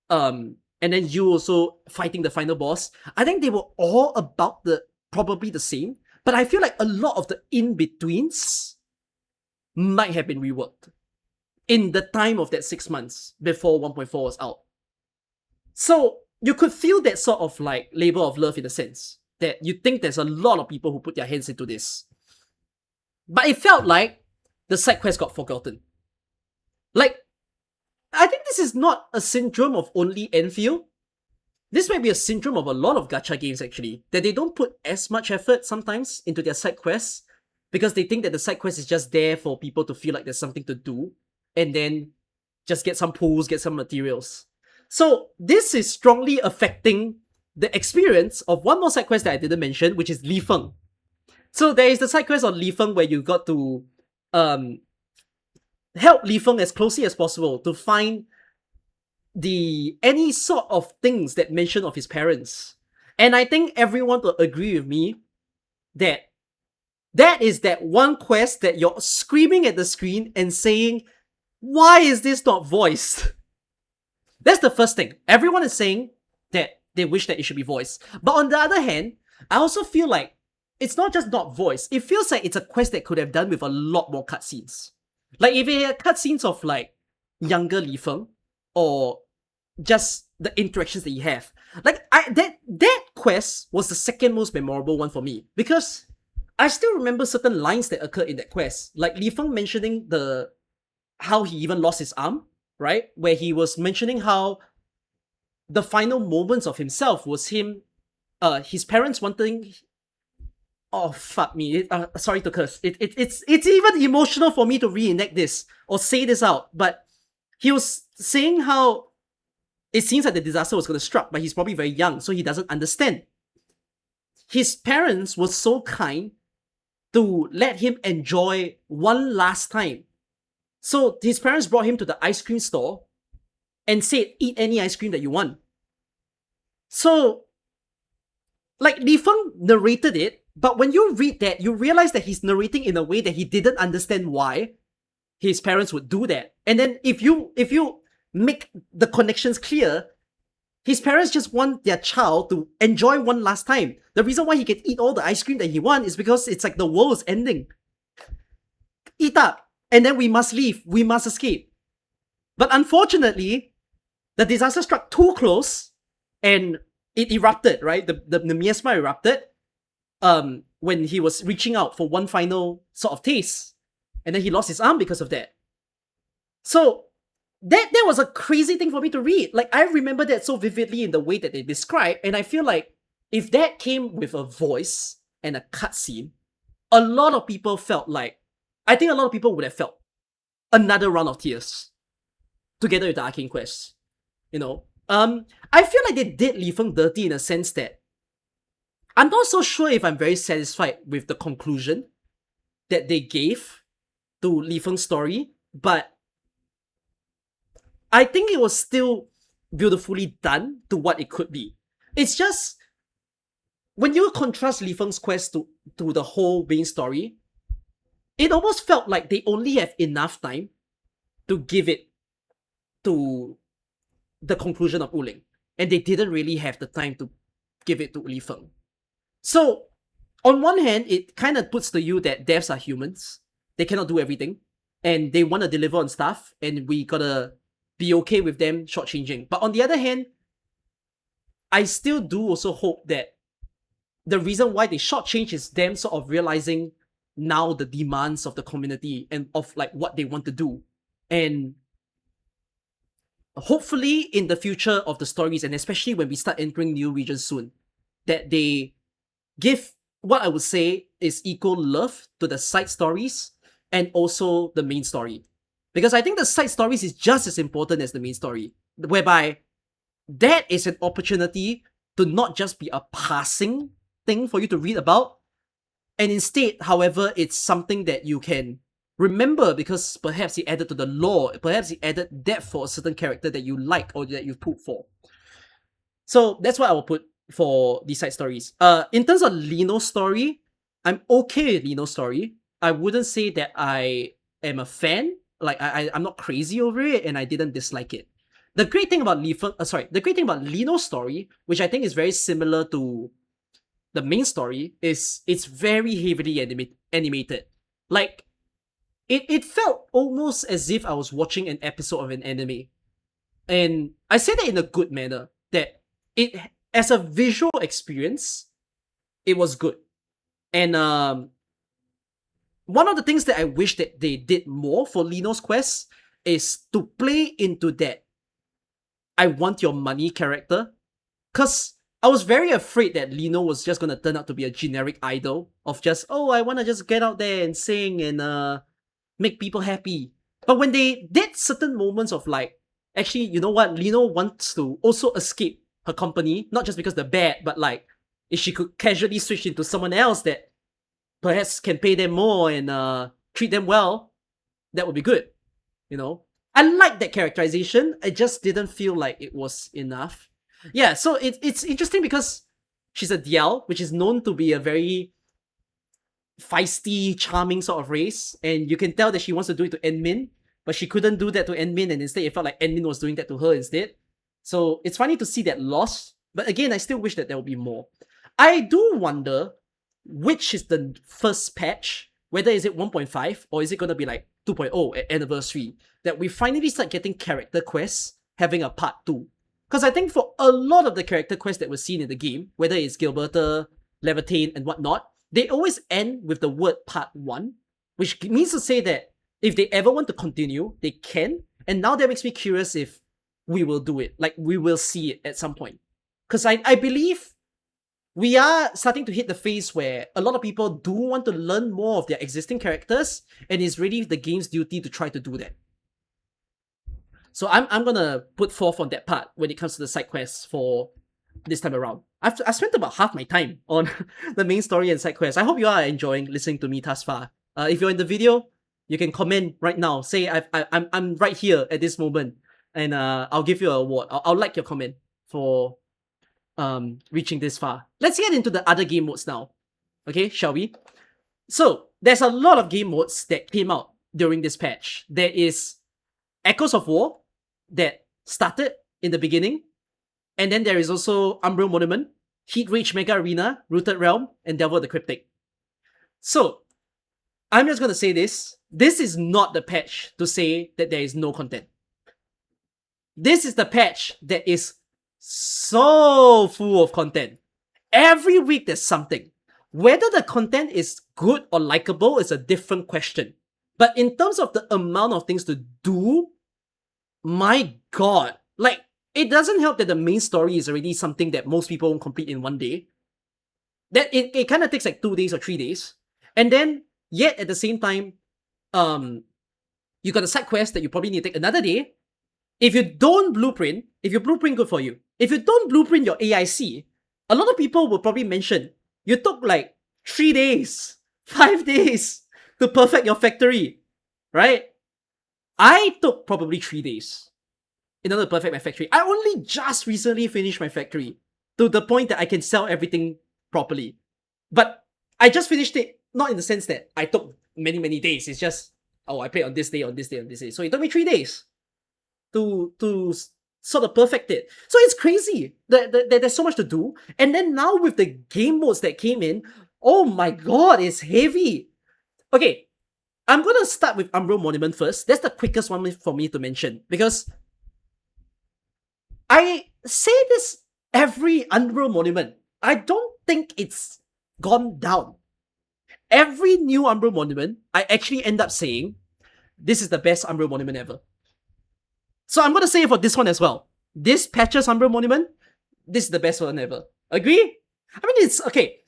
and then you also fighting the final boss. I think they were all about probably the same, but I feel like a lot of the in-betweens might have been reworked in the time of that 6 months before 1.4 was out. So you could feel that sort of like labor of love in a sense, that you think there's a lot of people who put their hands into this. But it felt like the side quest got forgotten. Like, I think this is not a syndrome of only Enfield. This might be a syndrome of a lot of gacha games actually, that they don't put as much effort sometimes into their side quests because they think that the side quest is just there for people to feel like there's something to do and then just get some pulls, get some materials. So this is strongly affecting the experience of one more side quest that I didn't mention, which is Li Feng. So there is the side quest on Li Feng where you got to help Li Feng as closely as possible to find any sort of things that mention of his parents. And I think everyone will agree with me that that is that one quest that you're screaming at the screen and saying, why is this not voiced? That's the first thing. Everyone is saying that they wish that it should be voiced. But on the other hand, I also feel like it's not just not voiced. It feels like it's a quest that could have done with a lot more cutscenes. Like if it had cutscenes of like younger Li Feng, or just the interactions that you have. Like that quest was the second most memorable one for me because I still remember certain lines that occurred in that quest. Like Li Feng mentioning how he even lost his arm, right? Where he was mentioning how the final moments of himself was his parents wanting. Oh fuck me! Sorry to curse. It's even emotional for me to reenact this or say this out. But he was saying how it seems like the disaster was going to strike, but he's probably very young, so he doesn't understand. His parents were so kind to let him enjoy one last time. So his parents brought him to the ice cream store and said, eat any ice cream that you want. So, like, Li Feng narrated it, but when you read that, you realize that he's narrating in a way that he didn't understand why his parents would do that. And then if you make the connections clear, his parents just want their child to enjoy one last time. The reason why he can eat all the ice cream that he wants is because it's like the world is ending. Eat up, and then we must leave, we must escape. But unfortunately, the disaster struck too close, and it erupted, right? The miasma erupted when he was reaching out for one final sort of taste. And then he lost his arm because of that. So, that was a crazy thing for me to read. Like, I remember that so vividly in the way that they describe, and I feel like if that came with a voice and a cutscene, a lot of people felt like, I think a lot of people would have felt another round of tears together with the Arcane Quest. You know? I feel like they did Li Feng dirty in a sense that I'm not so sure if I'm very satisfied with the conclusion that they gave to Li Feng's story, but I think it was still beautifully done to what it could be. It's just, when you contrast Li Feng's quest to the whole main story, it almost felt like they only have enough time to give it to the conclusion of Wuling. And they didn't really have the time to give it to Li Feng. So, on one hand, it kind of puts to you that devs are humans. They cannot do everything. And they want to deliver on stuff. And we gotta be okay with them shortchanging. But on the other hand, I still do also hope that the reason why they shortchange is them sort of realizing now the demands of the community and of like what they want to do. And hopefully in the future of the stories, and especially when we start entering new regions soon, that they give what I would say is equal love to the side stories and also the main story. Because I think the side stories is just as important as the main story, whereby that is an opportunity to not just be a passing thing for you to read about, and instead, however, it's something that you can remember because perhaps it added to the lore, perhaps it added depth for a certain character that you like or that you put for. So that's what I will put for these side stories. In terms of Lino's story, I'm okay with Lino's story. I wouldn't say that I am a fan. Like I'm not crazy over it, and I didn't dislike it. The great thing about Lino's story, which I think is very similar to the main story, is it's very heavily animated. Like it felt almost as if I was watching an episode of an anime. And I say that in a good manner, that it, as a visual experience, it was good. And one of the things that I wish that they did more for Lino's quest is to play into that I want your money character. Because I was very afraid that Lino was just gonna turn out to be a generic idol of just, oh, I wanna just get out there and sing and make people happy. But when they did certain moments of like, actually, you know what, Lino wants to also escape her company, not just because they're bad, but like, if she could casually switch into someone else that perhaps can pay them more and treat them well, that would be good, you know? I like that characterization, I just didn't feel like it was enough. Yeah, so it's interesting because she's a DL, which is known to be a very feisty, charming sort of race, and you can tell that she wants to do it to Enmin, but she couldn't do that to Enmin, and instead it felt like Enmin was doing that to her instead. So it's funny to see that loss, but again, I still wish that there will be more. I do wonder which is the first patch, whether is it 1.5 or is it going to be like 2.0 at anniversary, that we finally start getting character quests having a part 2. Because I think for a lot of the character quests that were seen in the game, whether it's Gilberta, Levitane, and whatnot, they always end with the word part 1, which means to say that if they ever want to continue, they can. And now that makes me curious if we will do it. Like, we will see it at some point. Because I believe we are starting to hit the phase where a lot of people do want to learn more of their existing characters, and it's really the game's duty to try to do that. So I'm gonna put forth on that part when it comes to the side quests for this time around. I've spent about half my time on the main story and side quests. I hope you are enjoying listening to me thus far. If you're in the video, you can comment right now. Say I'm right here at this moment, and I'll give you an award. I'll like your comment for reaching this far. Let's get into the other game modes now. Okay, shall we? So there's a lot of game modes that came out during this patch. There is Echoes of War that started in the beginning, and then there is also Umbral Monument, Heat Rage Mega Arena, Rooted Realm, and Devil the Cryptic. So I'm just gonna say this. This is not the patch to say that there is no content. This is the patch that is so full of content. Every week there's something. Whether the content is good or likable is a different question. But in terms of the amount of things to do, my god. Like, it doesn't help that the main story is already something that most people won't complete in one day. That it kind of takes like 2 days or 3 days. And then, yet at the same time, you got a side quest that you probably need to take another day. If you don't blueprint, if you blueprint, good for you. If you don't blueprint your AIC, a lot of people will probably mention you took like 3 days, 5 days to perfect your factory, right? I took probably 3 days in order to perfect my factory. I only just recently finished my factory to the point that I can sell everything properly. But I just finished it, not in the sense that I took many days. It's just, oh, I played on this day, on this day, on this day. So it took me 3 days to sort of perfect it. So it's crazy that there's so much to do. And then now with the game modes that came in, Oh my god, it's heavy. Okay, I'm gonna start with Umbral Monument first. That's the quickest one for me to mention because I say this every Umbral Monument. I don't think it's gone down. Every new Umbral Monument, I actually end up saying, this is the best Umbral Monument ever. So I'm gonna say it for this one as well. This patches Umbral Monument, this is the best one ever. Agree? I mean, it's okay.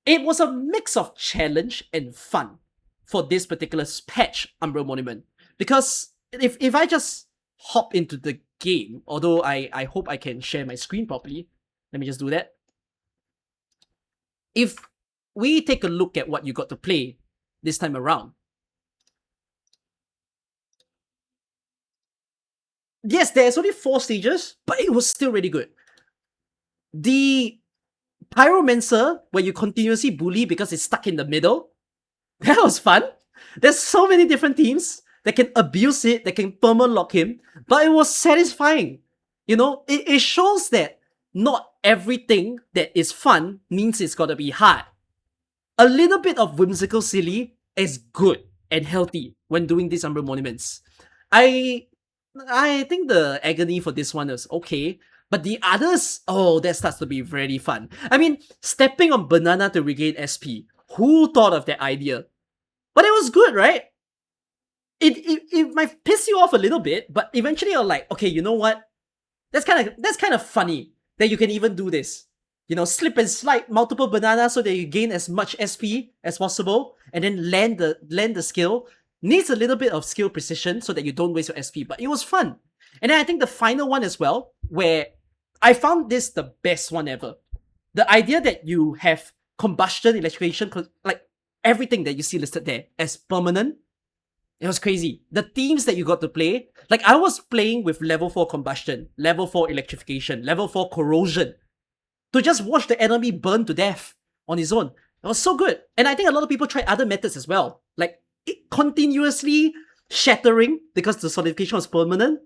It was a mix of challenge and fun for this particular patch, Umbral Monument. Because if I just hop into the game, although I hope I can share my screen properly, let me just do that. If we take a look at what you got to play this time around, yes, there's only 4 stages, but it was still really good. The Pyromancer, where you continuously bully because it's stuck in the middle, that was fun. There's so many different teams that can abuse it, that can perma-lock him, but it was satisfying. You know, it shows that not everything that is fun means it's gotta be hard. A little bit of whimsical silly is good and healthy when doing these Umbral Monuments. I think the agony for this one is okay, but the others, oh, that starts to be really fun. I mean, stepping on banana to regain SP. Who thought of that idea? But it was good, right? It might piss you off a little bit, but eventually you're like, okay, you know what? That's kind of funny that you can even do this. You know, slip and slide multiple bananas so that you gain as much SP as possible, and then land the skill. Needs a little bit of skill precision so that you don't waste your SP, but it was fun. And then I think the final one as well, where I found this the best one ever. The idea that you have combustion, electrification, like everything that you see listed there as permanent, it was crazy. The themes that you got to play, like I was playing with level 4 combustion, level 4 electrification, level 4 corrosion, to just watch the enemy burn to death on his own. It was so good. And I think a lot of people tried other methods as well, like it continuously shattering because the solidification was permanent,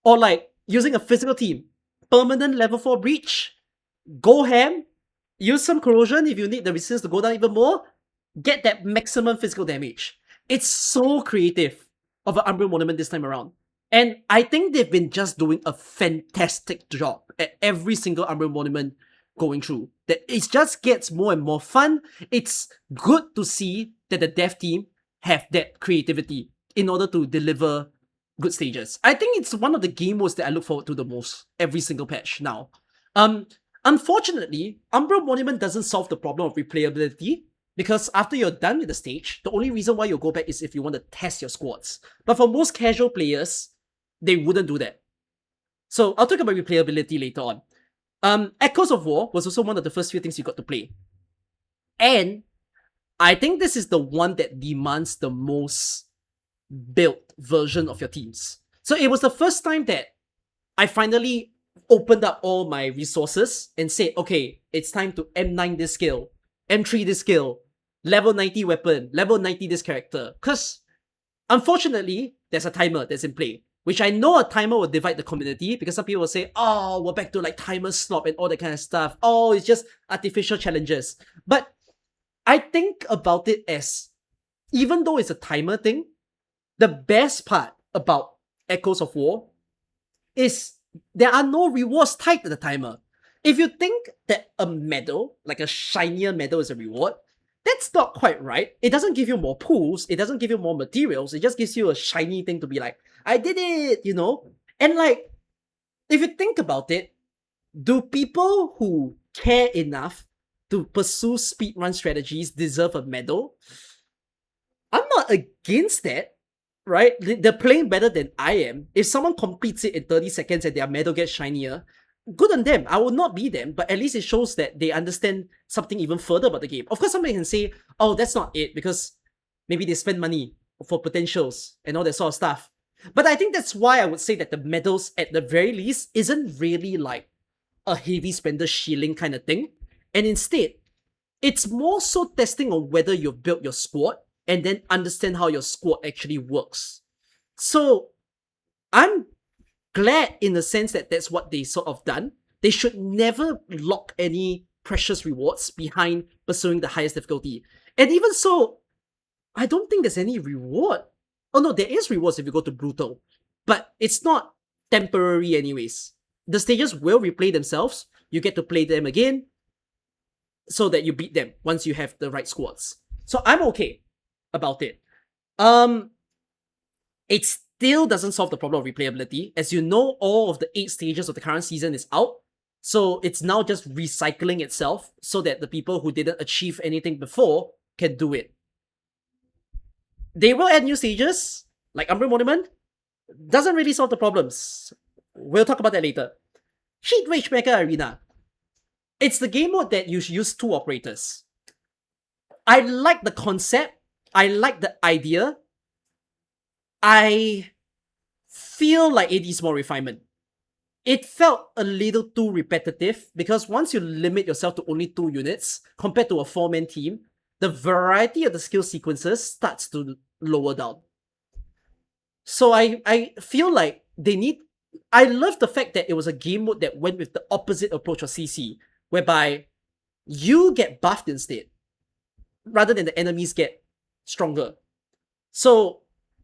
or like using a physical team, permanent level 4 breach, go ham, use some corrosion if you need the resistance to go down even more, get that maximum physical damage. It's so creative of an Umbral Monument this time around. And I think they've been just doing a fantastic job at every single Umbral Monument going through. That it just gets more and more fun. It's good to see that the dev team have that creativity in order to deliver good stages. I think it's one of the game modes that I look forward to the most every single patch now. Unfortunately, Umbral Monument doesn't solve the problem of replayability, because after you're done with the stage, the only reason why you'll go back is if you want to test your squads. But for most casual players, they wouldn't do that. So I'll talk about replayability later on. Echoes of War was also one of the first few things you got to play. And I think this is the one that demands the most built version of your teams. So it was the first time that I finally opened up all my resources and said, okay, it's time to M9 this skill, M3 this skill, level 90 weapon, level 90 this character. Because unfortunately, there's a timer that's in play, which I know a timer will divide the community, because some people will say, oh, we're back to like timer slop and all that kind of stuff. Oh, it's just artificial challenges. But I think about it as, even though it's a timer thing, the best part about Echoes of War is there are no rewards tied to the timer. If you think that a medal, like a shinier medal, is a reward, that's not quite right. It doesn't give you more pools, it doesn't give you more materials, it just gives you a shiny thing to be like, I did it, you know? And like, if you think about it, do people who care enough to pursue speedrun strategies deserve a medal? I'm not against that, right? They're playing better than I am. If someone completes it in 30 seconds and their medal gets shinier, good on them. I will not be them, but at least it shows that they understand something even further about the game. Of course, somebody can say, oh, that's not it, because maybe they spend money for potentials and all that sort of stuff. But I think that's why I would say that the medals, at the very least, isn't really like a heavy spender shielding kind of thing. And instead, it's more so testing on whether you've built your squad and then understand how your squad actually works. So I'm glad in the sense that that's what they sort of done. They should never lock any precious rewards behind pursuing the highest difficulty. And even so, I don't think there's any reward. Oh no, there is rewards if you go to brutal, but it's not temporary anyways. The stages will replay themselves. You get to play them again so that you beat them once you have the right squads. So I'm okay about it. It still doesn't solve the problem of replayability. As you know, all of the 8 stages of the current season is out. So it's now just recycling itself so that the people who didn't achieve anything before can do it. They will add new stages, like Umbra Monument. Doesn't really solve the problems. We'll talk about that later. Heat Rage Mecha Arena. It's the game mode that you use 2 operators. I like the concept. I like the idea. I feel like it needs more refinement. It felt a little too repetitive because once you limit yourself to only 2 units compared to a 4-man team, the variety of the skill sequences starts to lower down. So I feel like they need... I love the fact that it was a game mode that went with the opposite approach of CC, whereby you get buffed instead, rather than the enemies get stronger. So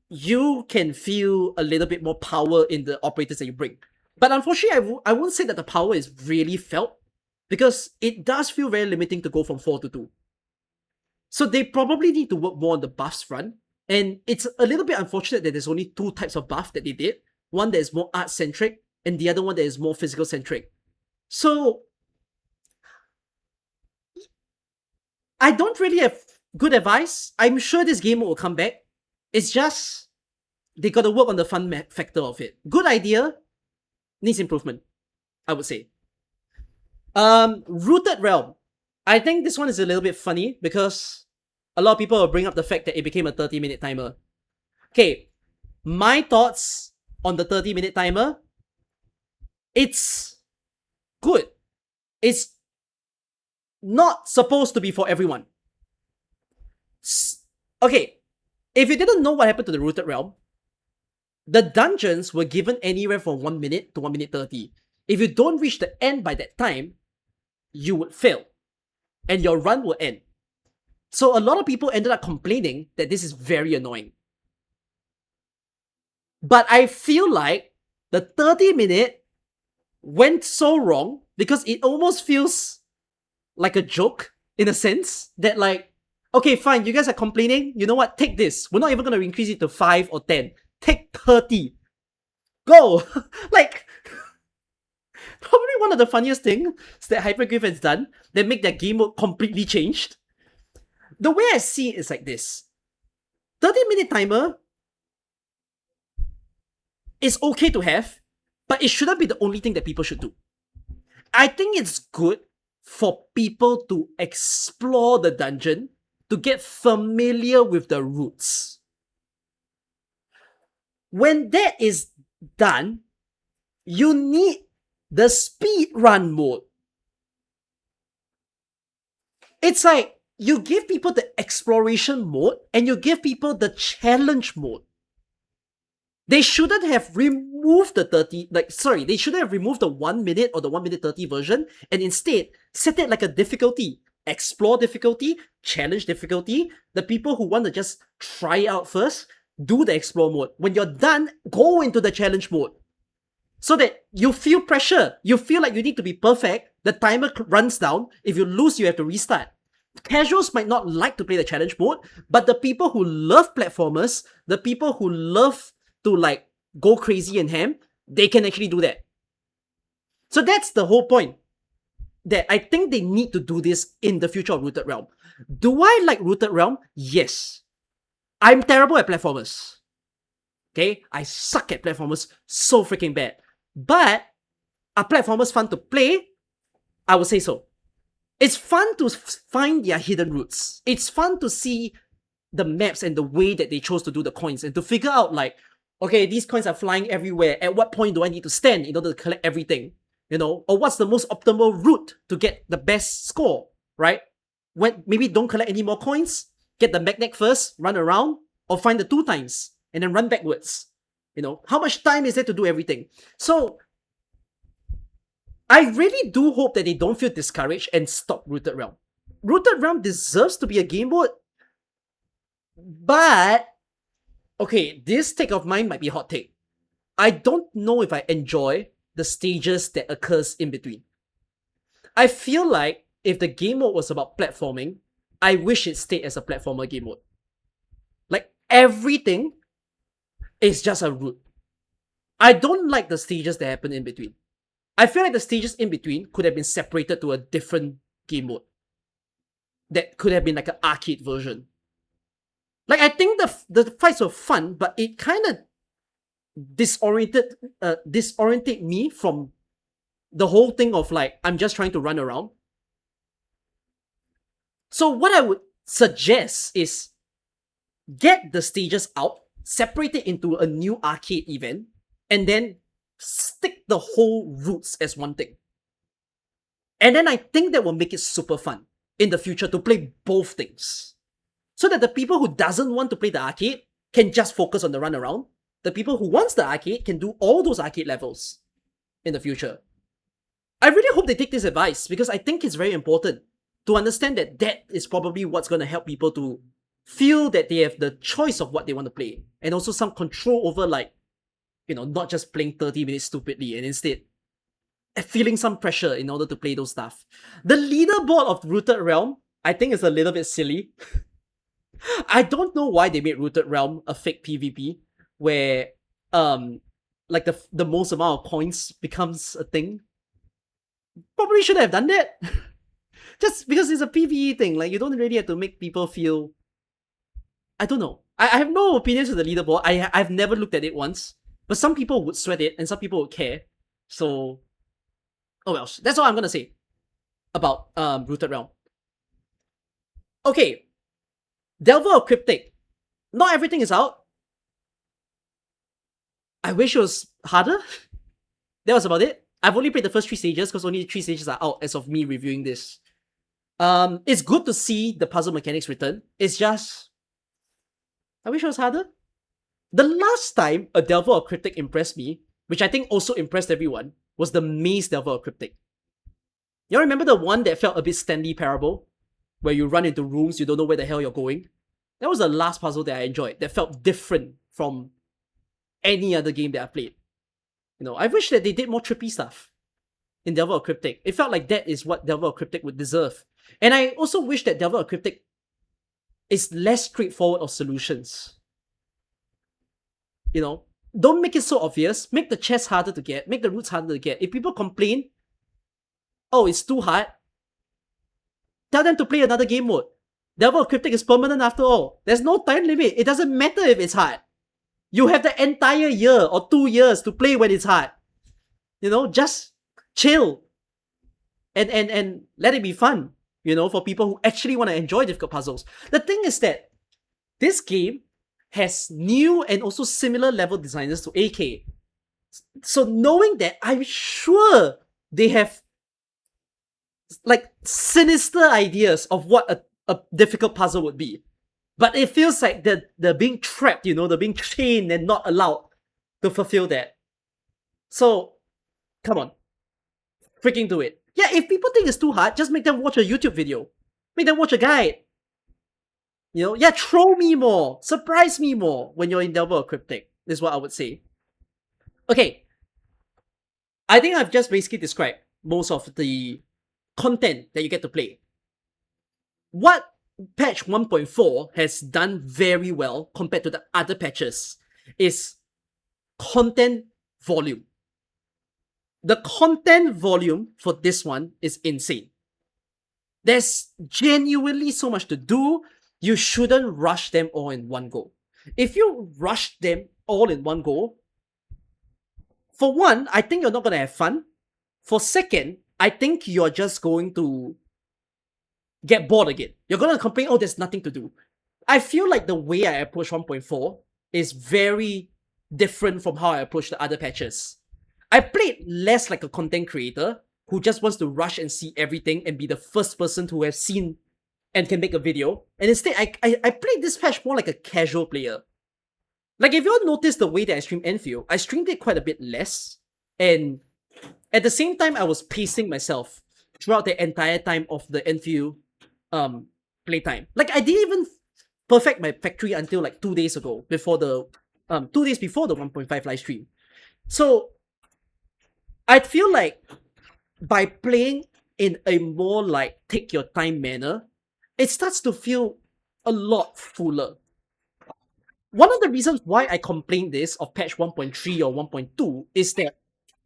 you can feel a little bit more power in the operators that you bring. But unfortunately, I won't say that the power is really felt, because it does feel very limiting to go from 4 to 2. So they probably need to work more on the buffs front. And it's a little bit unfortunate that there's only 2 types of buff that they did. One that is more art-centric, and the other one that is more physical-centric. So I don't really have good advice. I'm sure this game will come back. It's just they gotta work on the fun factor of it. Good idea, needs improvement, I would say. Rooted Realm. I think this one is a little bit funny because a lot of people will bring up the fact that it became a 30-minute timer. Okay, my thoughts on the 30-minute timer. It's good. It's not supposed to be for everyone. Okay, if you didn't know what happened to the Rooted Realm, the dungeons were given anywhere from 1 minute to 1 minute 30. If you don't reach the end by that time, you would fail. And your run will end. So a lot of people ended up complaining that this is very annoying. But I feel like the 30-minute went so wrong because it almost feels like a joke in a sense that, like, okay, fine, you guys are complaining. You know what? Take this. We're not even going to increase it to 5 or 10. Take 30. Go. Like, probably one of the funniest things that Hypergriff has done that make their game mode completely changed. The way I see it is like this. 30-minute timer is okay to have, but it shouldn't be the only thing that people should do. I think it's good for people to explore the dungeon, to get familiar with the routes. When that is done, you need the speed run mode. It's like you give people the exploration mode and you give people the challenge mode. They shouldn't have removed the they shouldn't have removed the 1 minute or the 1 minute 30 version and instead set it like a difficulty. Explore difficulty, challenge difficulty. The people who want to just try out first, do the explore mode. When you're done, go into the challenge mode. So that you feel pressure. You feel like you need to be perfect. The timer runs down. If you lose, you have to restart. Casuals might not like to play the challenge mode, but the people who love platformers, the people who love to like go crazy and ham, they can actually do that. So that's the whole point. That I think they need to do this in the future of Rooted Realm. Do I like Rooted Realm? Yes. I'm terrible at platformers. Okay? I suck at platformers so freaking bad. But are platformers fun to play? I would say so. It's fun to find their hidden routes. It's fun to see the maps and the way that they chose to do the coins and to figure out like, okay, these coins are flying everywhere. At what point do I need to stand in order to collect everything? You know, or what's the most optimal route to get the best score, right? When maybe don't collect any more coins, get the magnet first, run around, or find the 2 times and then run backwards. You know, how much time is there to do everything? So I really do hope that they don't feel discouraged and stop Rooted Realm. Rooted Realm deserves to be a game mode, but okay, this take of mine might be hot take. I don't know if I enjoy the stages that occurs in between. I feel like if the game mode was about platforming, I wish it stayed as a platformer game mode. Like, everything is just a route. I don't like the stages that happen in between. I feel like the stages in between could have been separated to a different game mode. That could have been like an arcade version. Like, I think the fights were fun, but it kind of disoriented me from the whole thing of like, I'm just trying to run around. So what I would suggest is get the stages out, separate it into a new arcade event, and then stick the whole routes as one thing. And then I think that will make it super fun in the future to play both things. So that the people who doesn't want to play the arcade can just focus on the run around. The people who wants the arcade can do all those arcade levels in the future. I really hope they take this advice because I think it's very important to understand that that is probably what's going to help people to feel that they have the choice of what they want to play and also some control over, like, you know, not just playing 30 minutes stupidly and instead feeling some pressure in order to play those stuff. The leaderboard of Rooted Realm, I think, is a little bit silly. I don't know why they made Rooted Realm a fake PvP where like the most amount of points becomes a thing. Probably should have done that. Just because it's a PvE thing, like, you don't really have to make people feel... I don't know. I have no opinions on the leaderboard. I've never looked at it once. But some people would sweat it and some people would care. So, oh well, that's all I'm gonna say about Rooted Realm. Okay, Delver or Cryptic. Not everything is out. I wish it was harder. That was about it. I've only played the first 3 stages because only 3 stages are out as of me reviewing this. It's good to see the puzzle mechanics return. It's just... I wish it was harder. The last time a Delver or Cryptic impressed me, which I think also impressed everyone, was the Maze Delver or Cryptic. You remember the one that felt a bit Stanley Parable? Where you run into rooms, you don't know where the hell you're going? That was the last puzzle that I enjoyed, that felt different from any other game that I've played. You know, I wish that they did more trippy stuff in Delver or Cryptic. It felt like that is what Delver or Cryptic would deserve. And I also wish that Delver or Cryptic is less straightforward of solutions. You know, don't make it so obvious. Make the chests harder to get. Make the routes harder to get. If people complain, oh, it's too hard, tell them to play another game mode. Delver or Cryptic is permanent after all. There's no time limit. It doesn't matter if it's hard. You have the entire year or 2 years to play when it's hard. You know, just chill. And let it be fun. You know, for people who actually want to enjoy difficult puzzles. The thing is that this game has new and also similar level designers to AK. So knowing that, I'm sure they have like sinister ideas of what a difficult puzzle would be. But it feels like they're being trapped, you know, they're being chained and not allowed to fulfill that. So, come on. Freaking do it. Yeah, if people think it's too hard, just make them watch a YouTube video. Make them watch a guide. You know, yeah, troll me more. Surprise me more when you're in Delver or Cryptic, is what I would say. Okay. I think I've just basically described most of the content that you get to play. What patch 1.4 has done very well compared to the other patches is content volume. The content volume for this one is insane. There's genuinely so much to do. You shouldn't rush them all in one go. If you rush them all in one go, for one, I think you're not going to have fun. For second, I think you're just going to get bored again. You're going to complain, oh, there's nothing to do. I feel like the way I approach 1.4 is very different from how I approach the other patches. I played less like a content creator who just wants to rush and see everything and be the first person to have seen and can make a video. And instead, I played this patch more like a casual player. Like, if you all notice the way that I stream Endfield, I streamed it quite a bit less. And At the same time, I was pacing myself throughout the entire time of the Enfield um playtime. Like I didn't even perfect my factory until like 2 days ago, before the 2 days before the 1.5 live stream. So I feel like by playing in a more like take your time manner, it starts to feel a lot fuller. One of the reasons why I complain this of patch 1.3 or 1.2 is that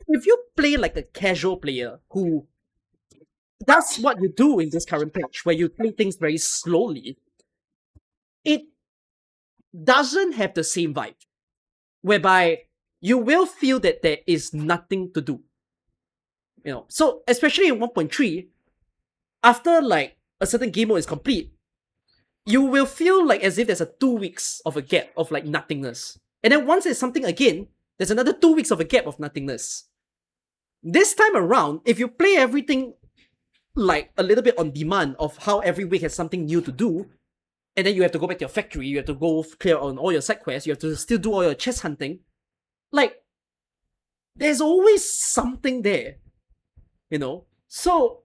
if you play like a casual player who does what you do in this current patch, where you play things very slowly, it doesn't have the same vibe, whereby you will feel that there is nothing to do. So especially in 1.3, after like a certain game mode is complete, you will feel like as if there's a 2 weeks of a gap of like nothingness. And then once there's something again, there's another 2 weeks of a gap of nothingness. This time around, if you play everything like a little bit on demand of how every week has something new to do, and then you have to go back to your factory, you have to go clear on all your side quests, you have to still do all your chest hunting, like, there's always something there, So,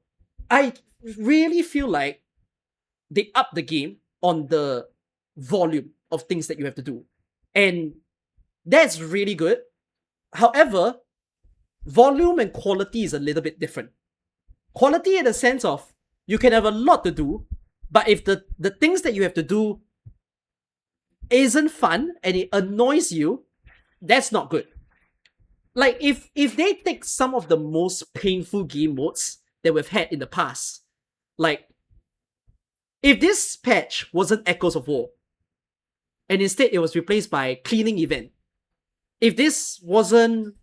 I really feel like they up the game on the volume of things that you have to do. And that's really good. However, volume and quality is a little bit different. Quality in the sense of you can have a lot to do, but if the things that you have to do isn't fun and it annoys you, that's not good. Like if they take some of the most painful game modes that we've had in the past, like if this patch wasn't Echoes of War, and instead it was replaced by Cleaning Event, if this wasn't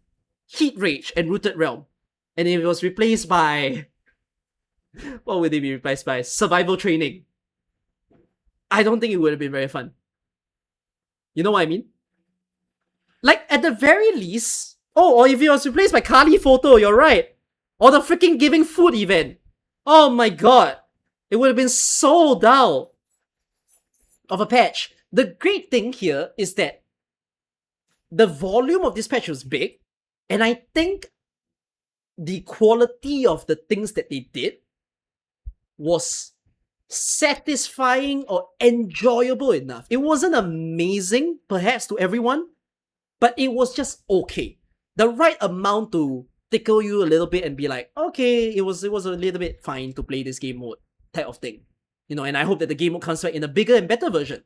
Heat Rage and Rooted Realm, and if it was replaced by what would it be replaced by? Survival Training. I don't think it would have been very fun. You know what I mean? Like, at the very least... Oh, or if it was replaced by Kali Photo, you're right. Or the freaking Giving Food event. Oh my god. It would have been so dull of a patch. The great thing here is that the volume of this patch was big, and I think the quality of the things that they did was satisfying or enjoyable enough. It wasn't amazing, perhaps, to everyone, but it was just okay. The right amount to tickle you a little bit and be like, okay, it was a little bit fine to play this game mode type of thing. And I hope that the game mode comes back in a bigger and better version.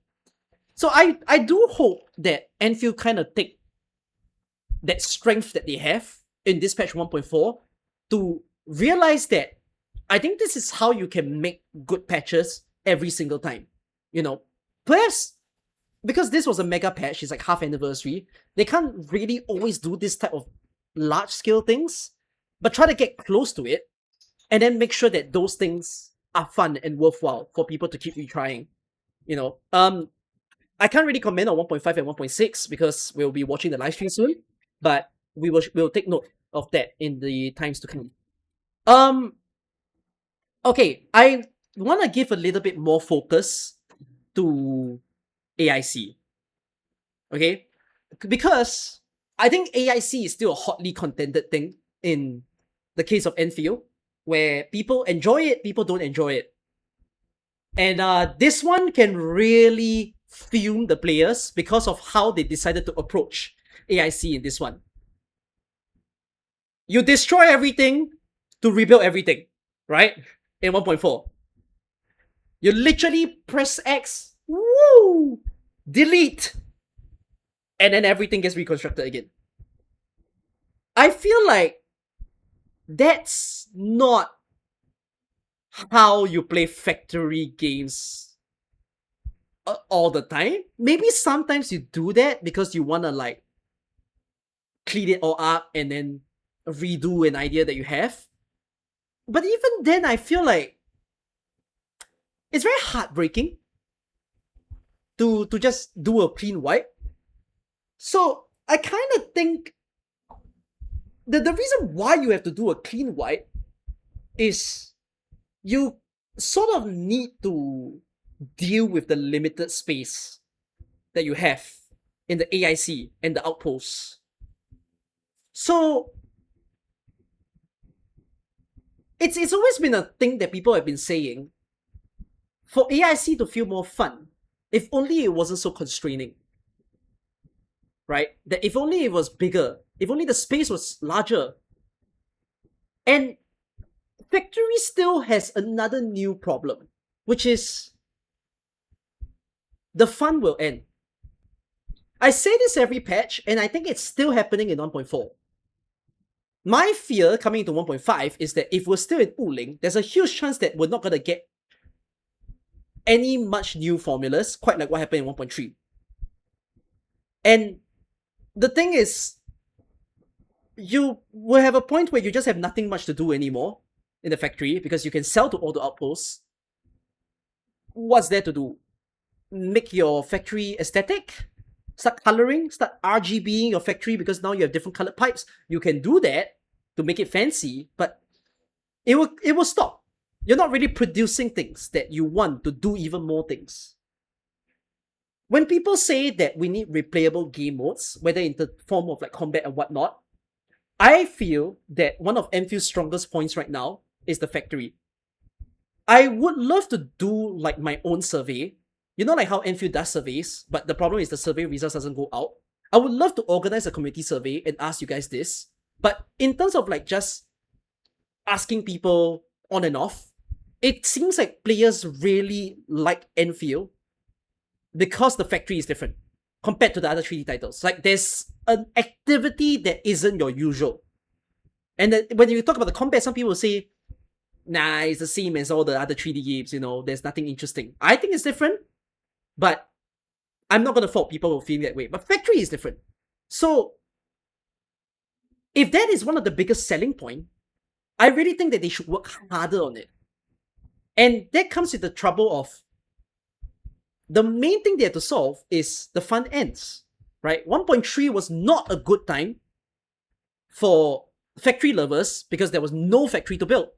So I do hope that Enfield kind of take that strength that they have in this patch 1.4 to realize that I think this is how you can make good patches every single time. Perhaps because this was a mega patch, it's like half anniversary, they can't really always do this type of large scale things, but try to get close to it and then make sure that those things are fun and worthwhile for people to keep retrying. I can't really comment on 1.5 and 1.6 because we'll be watching the live stream soon, but we'll take note of that in the times to come. Okay, I want to give a little bit more focus to AIC. Okay? Because I think AIC is still a hotly contended thing in the case of Enfield, where people enjoy it, people don't enjoy it. And this one can really fume the players because of how they decided to approach AIC in this one. You destroy everything to rebuild everything, right? In 1.4. You literally press X, woo, delete, and then everything gets reconstructed again. I feel like that's not how you play factory games all the time. Maybe sometimes you do that because you want to like clean it all up and then redo an idea that you have. But even then, I feel like it's very heartbreaking to just do a clean wipe. So I kind of think the reason why you have to do a clean wipe is you sort of need to deal with the limited space that you have in the AIC and the outposts. So it's always been a thing that people have been saying. For AIC to feel more fun, if only it wasn't so constraining, right? That if only it was bigger, if only the space was larger. And Factory still has another new problem, which is the fun will end. I say this every patch, and I think it's still happening in 1.4. My fear coming into 1.5 is that if we're still in Wuling, there's a huge chance that we're not going to get any much new formulas, quite like what happened in 1.3. And the thing is, you will have a point where you just have nothing much to do anymore in the factory because you can sell to all the outposts. What's there to do? Make your factory aesthetic? Start coloring? Start RGBing your factory because now you have different colored pipes? You can do that to make it fancy, but it will stop. You're not really producing things that you want to do even more things. When people say that we need replayable game modes, whether in the form of like combat and whatnot, I feel that one of Enfield's strongest points right now is the factory. I would love to do like my own survey. You know like how Enfield does surveys, but the problem is the survey results doesn't go out. I would love to organize a community survey and ask you guys this. But in terms of like just asking people on and off, it seems like players really like Enfield because the factory is different compared to the other 3D titles. Like there's an activity that isn't your usual. And then when you talk about the combat, some people will say, nah, it's the same as all the other 3D games, you know, there's nothing interesting. I think it's different, but I'm not going to fault people who feel that way. But factory is different. So if that is one of the biggest selling points, I really think that they should work harder on it. And that comes with the trouble of the main thing they have to solve is the fun ends, right? 1.3 was not a good time for factory lovers because there was no factory to build.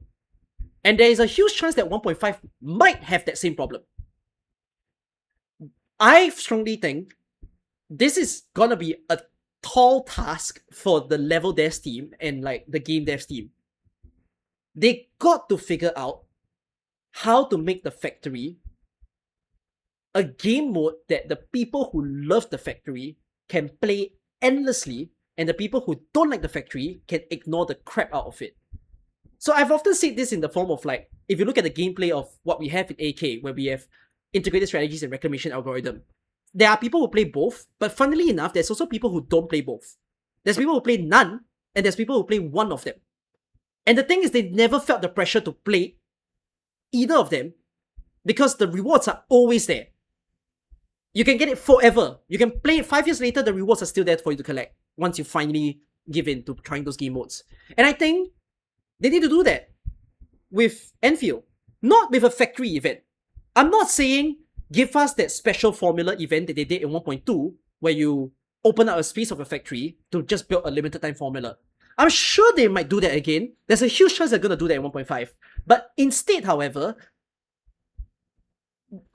And there is a huge chance that 1.5 might have that same problem. I strongly think this is gonna be a tall task for the level devs team and like the game devs team. They got to figure out how to make the factory a game mode that the people who love the factory can play endlessly and the people who don't like the factory can ignore the crap out of it. So I've often said this in the form of like, if you look at the gameplay of what we have in AK, where we have integrated strategies and reclamation algorithm, there are people who play both, but funnily enough, there's also people who don't play both. There's people who play none, and there's people who play one of them. And the thing is, they never felt the pressure to play either of them because the rewards are always there. You can get it forever. You can play it 5 years later, the rewards are still there for you to collect once you finally give in to trying those game modes. And I think they need to do that with Enfield, not with a factory event. I'm not saying give us that special formula event that they did in 1.2 where you open up a space of a factory to just build a limited time formula. I'm sure they might do that again. There's a huge chance they're going to do that in 1.5. But instead, however,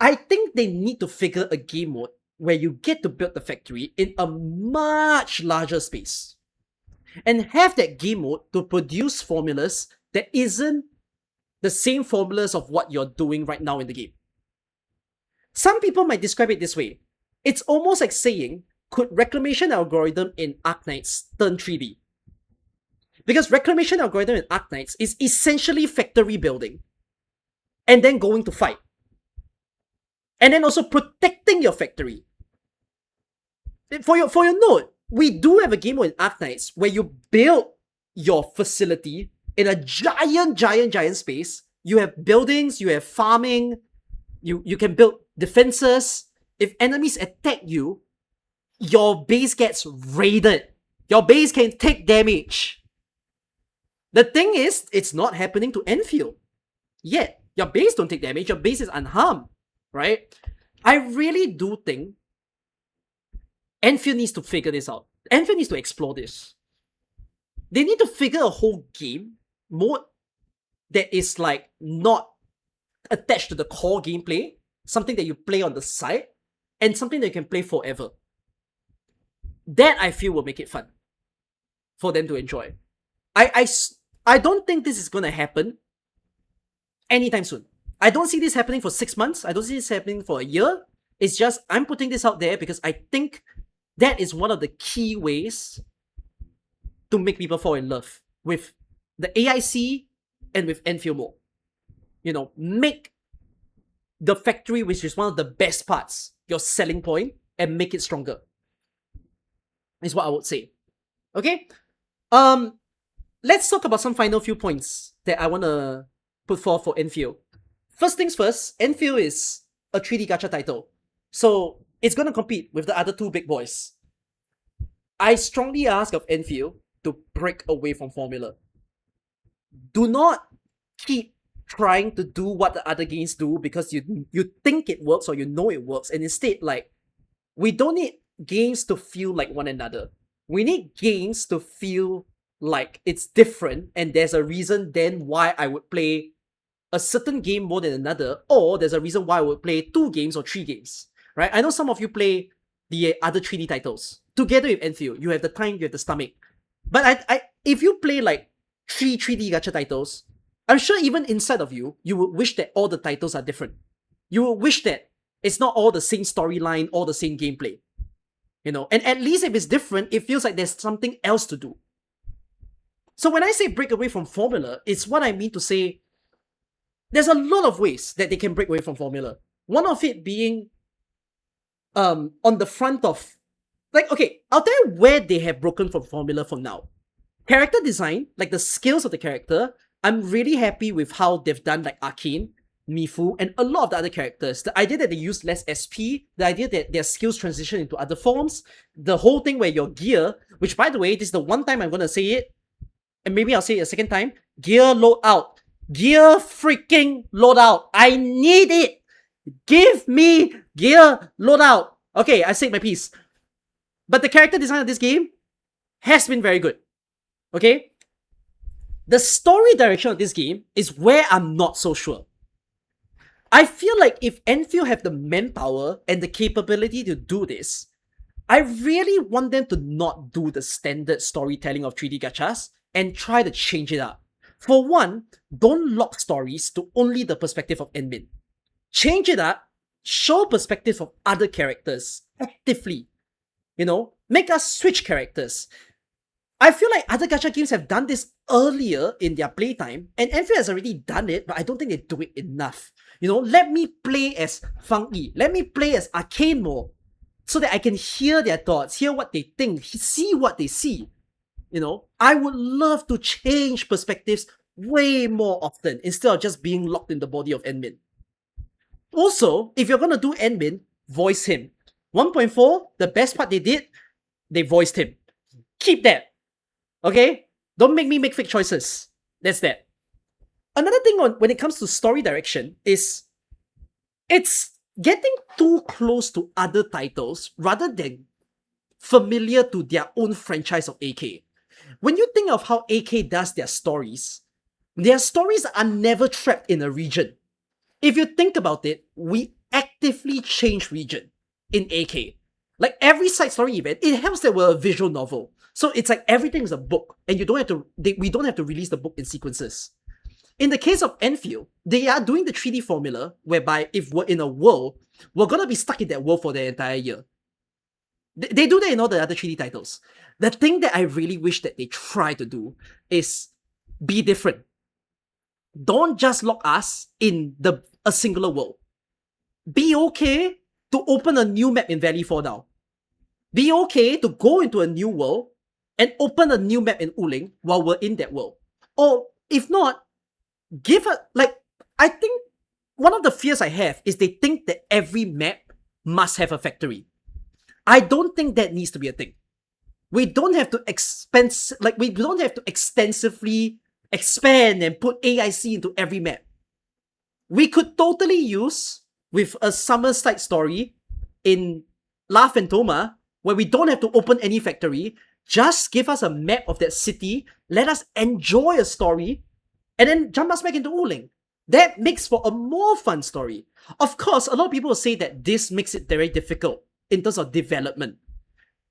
I think they need to figure a game mode where you get to build the factory in a much larger space. And have that game mode to produce formulas that isn't the same formulas of what you're doing right now in the game. Some people might describe it this way. It's almost like saying, could reclamation algorithm in Arknights turn 3D? Because reclamation algorithm in Arknights is essentially factory building and then going to fight. And then also protecting your factory. For your note, we do have a game mode in Arknights where you build your facility in a giant space. You have buildings, you have farming, you can build defenses. If enemies attack you, your base gets raided. Your base can take damage. The thing is, it's not happening to Enfield yet. Your base don't take damage, your base is unharmed, right? I really do think Enfield needs to figure this out. Enfield needs to explore this. They need to figure a whole game mode that is like not attached to the core gameplay, something that you play on the side, and something that you can play forever. That I feel will make it fun for them to enjoy. I don't think this is gonna happen anytime soon. I don't see this happening for 6 months. I don't see this happening for a year. It's just I'm putting this out there because I think that is one of the key ways to make people fall in love with the AIC and with Endfield mode. You know, make the factory, which is one of the best parts, your selling point, and make it stronger. Is what I would say. Okay? Let's talk about some final few points that I want to put forth for Endfield. First things first, Endfield is a 3D gacha title. So it's going to compete with the other two big boys. I strongly ask of Endfield to break away from formula. Do not keep trying to do what the other games do because you think it works or you know it works, and instead, like, we don't need games to feel like one another. We need games to feel like it's different, and there's a reason then why I would play a certain game more than another, or there's a reason why I would play 2 games or 3 games, right? I know some of you play the other 3D titles together with Endfield. You have the time, you have the stomach. But if you play like 3 3D gacha titles, I'm sure even inside of you, you would wish that all the titles are different. You would wish that it's not all the same storyline, all the same gameplay. You know, and at least if it's different, it feels like there's something else to do. So when I say break away from formula, it's what I mean to say there's a lot of ways that they can break away from formula. One of it being on the front of, like, okay, I'll tell you where they have broken from formula for now. Character design, like the skills of the character, I'm really happy with how they've done like Arcane, Mifu, and a lot of the other characters. The idea that they use less SP, the idea that their skills transition into other forms, the whole thing where your gear, which by the way, this is the one time I'm gonna say it, and maybe I'll say it a second time, gear load out. Gear freaking load out. I need it. Give me gear load out. Okay, I said my piece. But the character design of this game has been very good. Okay? The story direction of this game is where I'm not so sure. I feel like if Endfield have the manpower and the capability to do this, I really want them to not do the standard storytelling of 3D gachas and try to change it up. For one, don't lock stories to only the perspective of Endmin. Change it up, show perspective of other characters actively. You know, make us switch characters. I feel like other gacha games have done this earlier in their playtime, and Endfield has already done it, but I don't think they do it enough. You know, let me play as Fang Yi, let me play as Arcane more, so that I can hear their thoughts, hear what they think, see what they see. You know, I would love to change perspectives way more often instead of just being locked in the body of Endmin. Also, if you're gonna do Endmin, voice him. 1.4, the best part they did, they voiced him. Keep that. Okay? Don't make me make fake choices. That's that. Another thing when it comes to story direction is it's getting too close to other titles rather than familiar to their own franchise of AK. When you think of how AK does their stories are never trapped in a region. If you think about it, we actively change region in AK. Like every side story event, it helps that we're a visual novel. So it's like everything is a book, and we don't have to release the book in sequences. In the case of Endfield, they are doing the 3D formula whereby if we're in a world, we're gonna be stuck in that world for the entire year. They do that in all the other 3D titles. The thing that I really wish that they try to do is be different. Don't just lock us in a singular world. Be okay to open a new map in Valley 4 now. Be okay to go into a new world and open a new map in Uling while we're in that world. Or if not, I think one of the fears I have is they think that every map must have a factory. I don't think that needs to be a thing. We don't have to extensively expand and put AIC into every map. We could totally use with a summer side story in La Fantoma where we don't have to open any factory. Just give us a map of that city, let us enjoy a story, and then jump us back into Uling. That makes for a more fun story. Of course, a lot of people will say that this makes it very difficult in terms of development.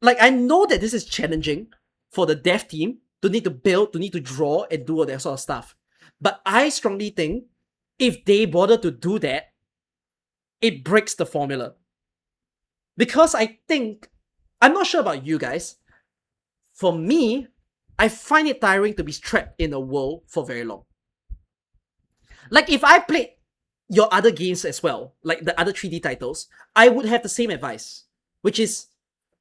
Like, I know that this is challenging for the dev team to need to build, to need to draw, and do all that sort of stuff. But I strongly think if they bother to do that, it breaks the formula. Because I think, I'm not sure about you guys, for me, I find it tiring to be trapped in a world for very long. Like if I played your other games as well, like the other 3D titles, I would have the same advice, which is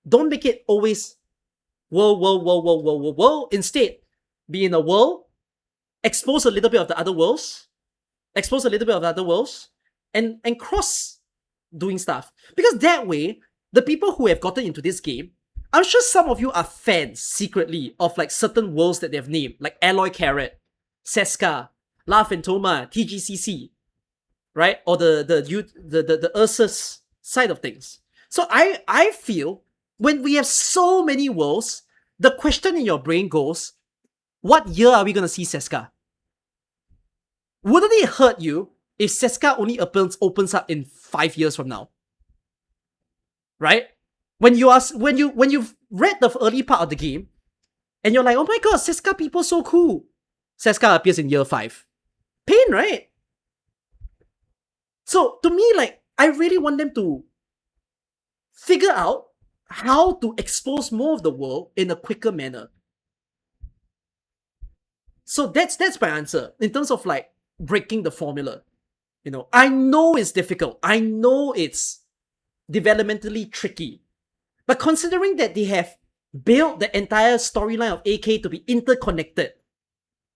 don't make it always world. Instead, be in a world, expose a little bit of the other worlds, and cross doing stuff. Because that way, the people who have gotten into this game, I'm sure some of you are fans secretly of like certain worlds that they've named, like Alloy Carrot, Seska, La Phantoma, TGCC, right? Or the Ursus side of things. So I feel when we have so many worlds, the question in your brain goes, what year are we gonna see Seska? Wouldn't it hurt you if Seska only opens up in 5 years from now? Right? When you've read the early part of the game, and you're like, oh my god, Seska people so cool. Seska appears in year 5. Pain, right? So to me, like, I really want them to figure out how to expose more of the world in a quicker manner. So that's my answer in terms of like breaking the formula. You know, I know it's difficult. I know it's developmentally tricky. But considering that they have built the entire storyline of AK to be interconnected,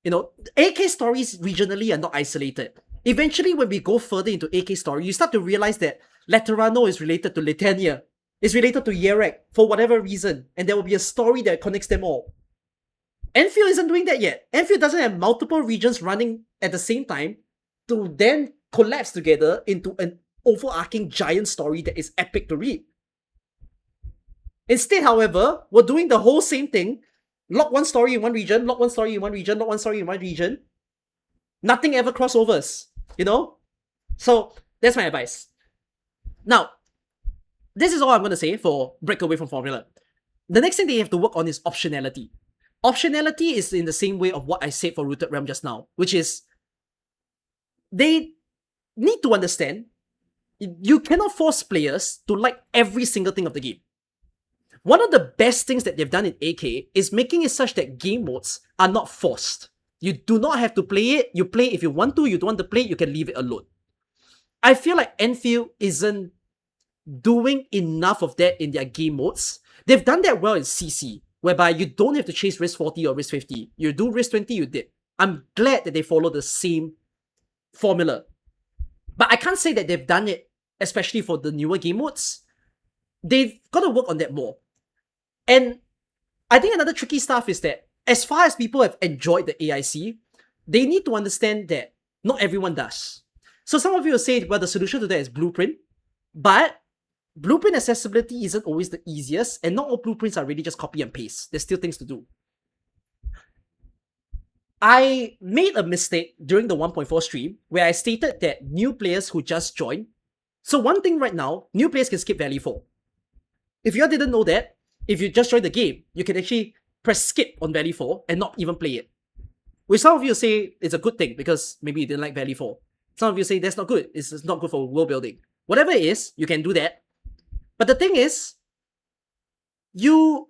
you know, AK stories regionally are not isolated. Eventually, when we go further into AK story, you start to realize that Laterano is related to Litania, is related to Yerek for whatever reason, and there will be a story that connects them all. Endfield isn't doing that yet. Endfield doesn't have multiple regions running at the same time to then collapse together into an overarching giant story that is epic to read. Instead, however, we're doing the whole same thing. Lock one story in one region, lock one story in one region, lock one story in one region. Nothing ever crossovers, you know? So, that's my advice. Now, this is all I'm going to say for break away from formula. The next thing they have to work on is optionality. Optionality is in the same way of what I said for Rooted Realm just now, which is they need to understand you cannot force players to like every single thing of the game. One of the best things that they've done in AK is making it such that game modes are not forced. You do not have to play it. You play if you want to. You don't want to play it, you can leave it alone. I feel like Endfield isn't doing enough of that in their game modes. They've done that well in CC, whereby you don't have to chase risk 40 or risk 50. You do risk 20, you did. I'm glad that they follow the same formula. But I can't say that they've done it, especially for the newer game modes. They've got to work on that more. And I think another tricky stuff is that as far as people have enjoyed the AIC, they need to understand that not everyone does. So some of you will say, well, the solution to that is blueprint. But blueprint accessibility isn't always the easiest, and not all blueprints are really just copy and paste. There's still things to do. I made a mistake during the 1.4 stream where I stated that new players who just joined. So one thing right now, new players can skip Valley 4. If you all didn't know that, if you just joined the game, you can actually press skip on Valley 4 and not even play it. Which some of you say it's a good thing because maybe you didn't like Valley 4. Some of you say that's not good. It's not good for world building. Whatever it is, you can do that. But the thing is, you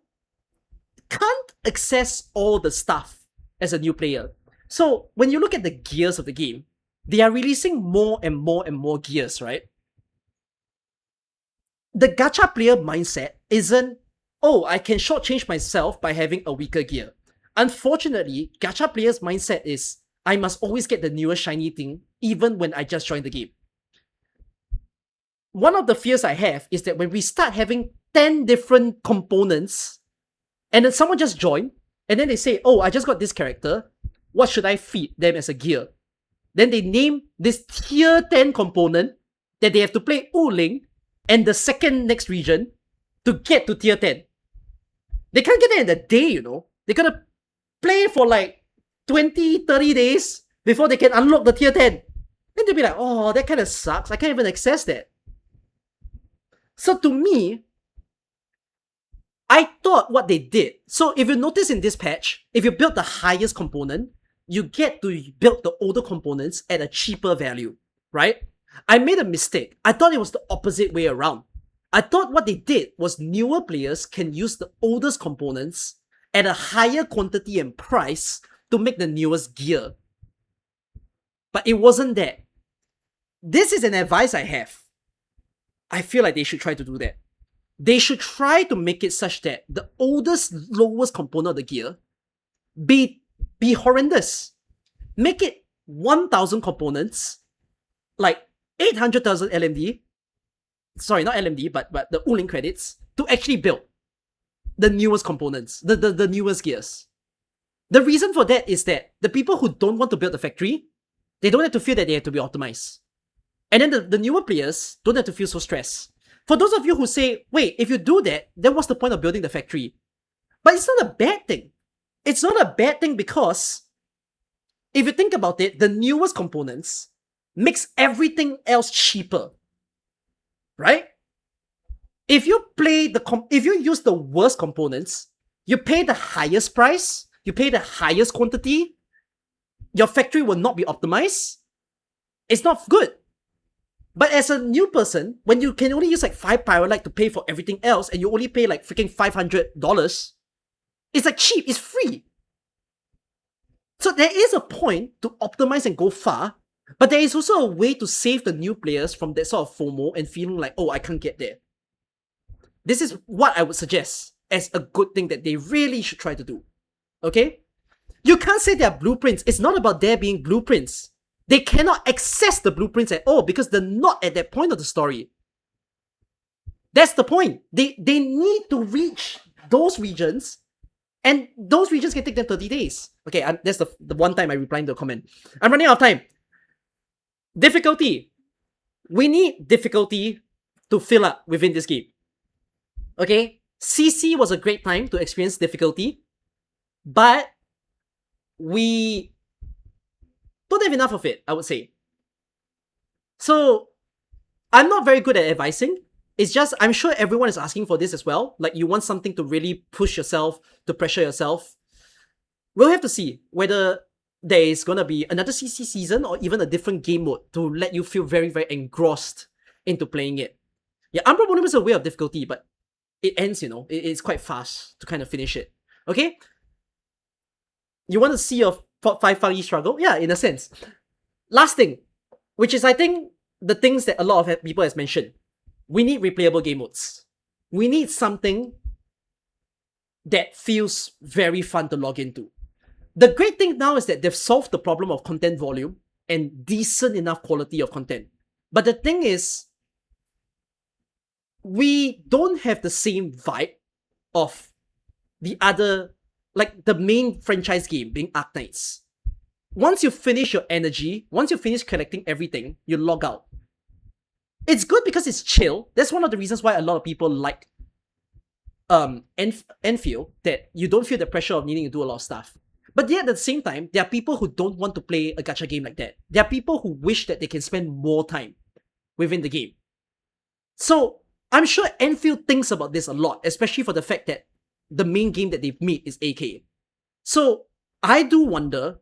can't access all the stuff as a new player. So when you look at the gears of the game, they are releasing more and more gears, right? The gacha player mindset isn't, oh, I can shortchange myself by having a weaker gear. Unfortunately, gacha players' mindset is, I must always get the newest shiny thing, even when I just joined the game. One of the fears I have is that when we start having 10 different components, and then someone just joined, and then they say, oh, I just got this character, what should I feed them as a gear? Then they name this tier 10 component that they have to play Uling and the second next region to get to tier 10. They can't get it in a day, you know. They gotta play for like 20, 30 days before they can unlock the tier 10. Then they'll be like, oh, that kind of sucks. I can't even access that. So to me, I thought what they did. So if you notice in this patch, if you build the highest component, you get to build the older components at a cheaper value, right? I made a mistake. I thought it was the opposite way around. I thought what they did was newer players can use the oldest components at a higher quantity and price to make the newest gear. But it wasn't that. This is an advice I have. I feel like they should try to do that. They should try to make it such that the oldest, lowest component of the gear be horrendous. Make it 1,000 components, like 800,000 LMD. Sorry, not LMD, but the Wuling credits to actually build the newest components, the newest gears. The reason for that is that the people who don't want to build the factory, they don't have to feel that they have to be optimized. And then the newer players don't have to feel so stressed. For those of you who say, wait, if you do that, then what's the point of building the factory? But it's not a bad thing. It's not a bad thing because if you think about it, the newest components makes everything else cheaper. Right? If you use the worst components, you pay the highest price, you pay the highest quantity, your factory will not be optimized. It's not good. But as a new person, when you can only use like 5 Pyrolite to pay for everything else and you only pay like freaking $500, it's like cheap, it's free. So there is a point to optimize and go far, but there is also a way to save the new players from that sort of FOMO and feeling like, oh, I can't get there. This is what I would suggest as a good thing that they really should try to do. Okay? You can't say they are blueprints. It's not about there being blueprints. They cannot access the blueprints at all because they're not at that point of the story. That's the point. They need to reach those regions, and those regions can take them 30 days. Okay, that's the one time I replied to a comment. I'm running out of time. Difficulty. We need difficulty to fill up within this game. Okay? CC was a great time to experience difficulty, but we don't have enough of it, I would say. So, I'm not very good at advising. It's just, I'm sure everyone is asking for this as well. Like, you want something to really push yourself, to pressure yourself. We'll have to see whether there is going to be another CC season or even a different game mode to let you feel very, very engrossed into playing it. Yeah, Umbra Bonum is a way of difficulty, but it ends, it's quite fast to kind of finish it. Okay? You want to see your 5-5E struggle? Yeah, in a sense. Last thing, which is, I think, the things that a lot of people has mentioned. We need replayable game modes. We need something that feels very fun to log into. The great thing now is that they've solved the problem of content volume and decent enough quality of content. But the thing is, we don't have the same vibe of the other, like the main franchise game being Arknights. Once you finish your energy, once you finish collecting everything, you log out. It's good because it's chill. That's one of the reasons why a lot of people like Endfield, that you don't feel the pressure of needing to do a lot of stuff. But yet at the same time, there are people who don't want to play a gacha game like that. There are people who wish that they can spend more time within the game. So I'm sure Endfield thinks about this a lot, especially for the fact that the main game that they've made is AK. So I do wonder,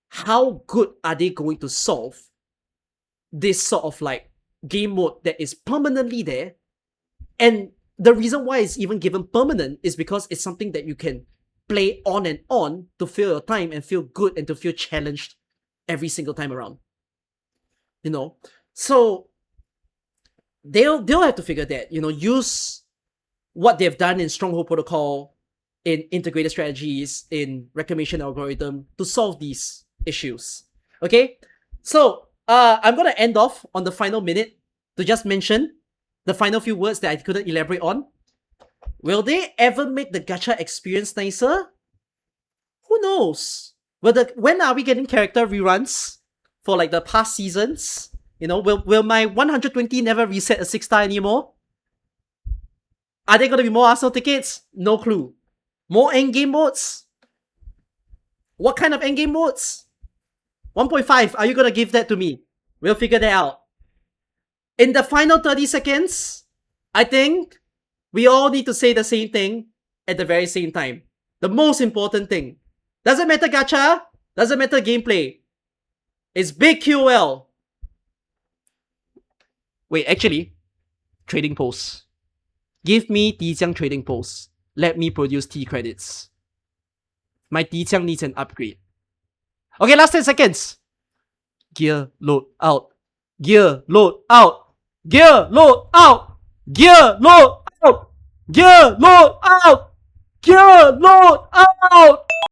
how good are they going to solve this sort of like game mode that is permanently there? And the reason why it's even given permanent is because it's something that you can play on and on to fill your time and feel good and to feel challenged every single time around. So they'll have to figure that, use what they've done in Stronghold Protocol, in integrated strategies, in reclamation algorithm to solve these issues. Okay? So, I'm gonna end off on the final minute to just mention the final few words that I couldn't elaborate on. Will they ever make the gacha experience nicer? Who knows? When are we getting character reruns for like the past seasons? Will my 120 never reset a 6-star anymore? Are there gonna be more Arsenal tickets? No clue. More endgame modes? What kind of endgame modes? 1.5, are you gonna give that to me? We'll figure that out. In the final 30 seconds, I think we all need to say the same thing at the very same time. The most important thing. Doesn't matter gacha, Doesn't matter gameplay. It's big QOL. Wait, actually, trading posts. Give me Tijiang trading posts. Let me produce T credits. My Tijiang needs an upgrade. Okay, last 10 seconds. Gear load out. Gear load out. Gear load out. Gear load out. Gear load out. Gear load out.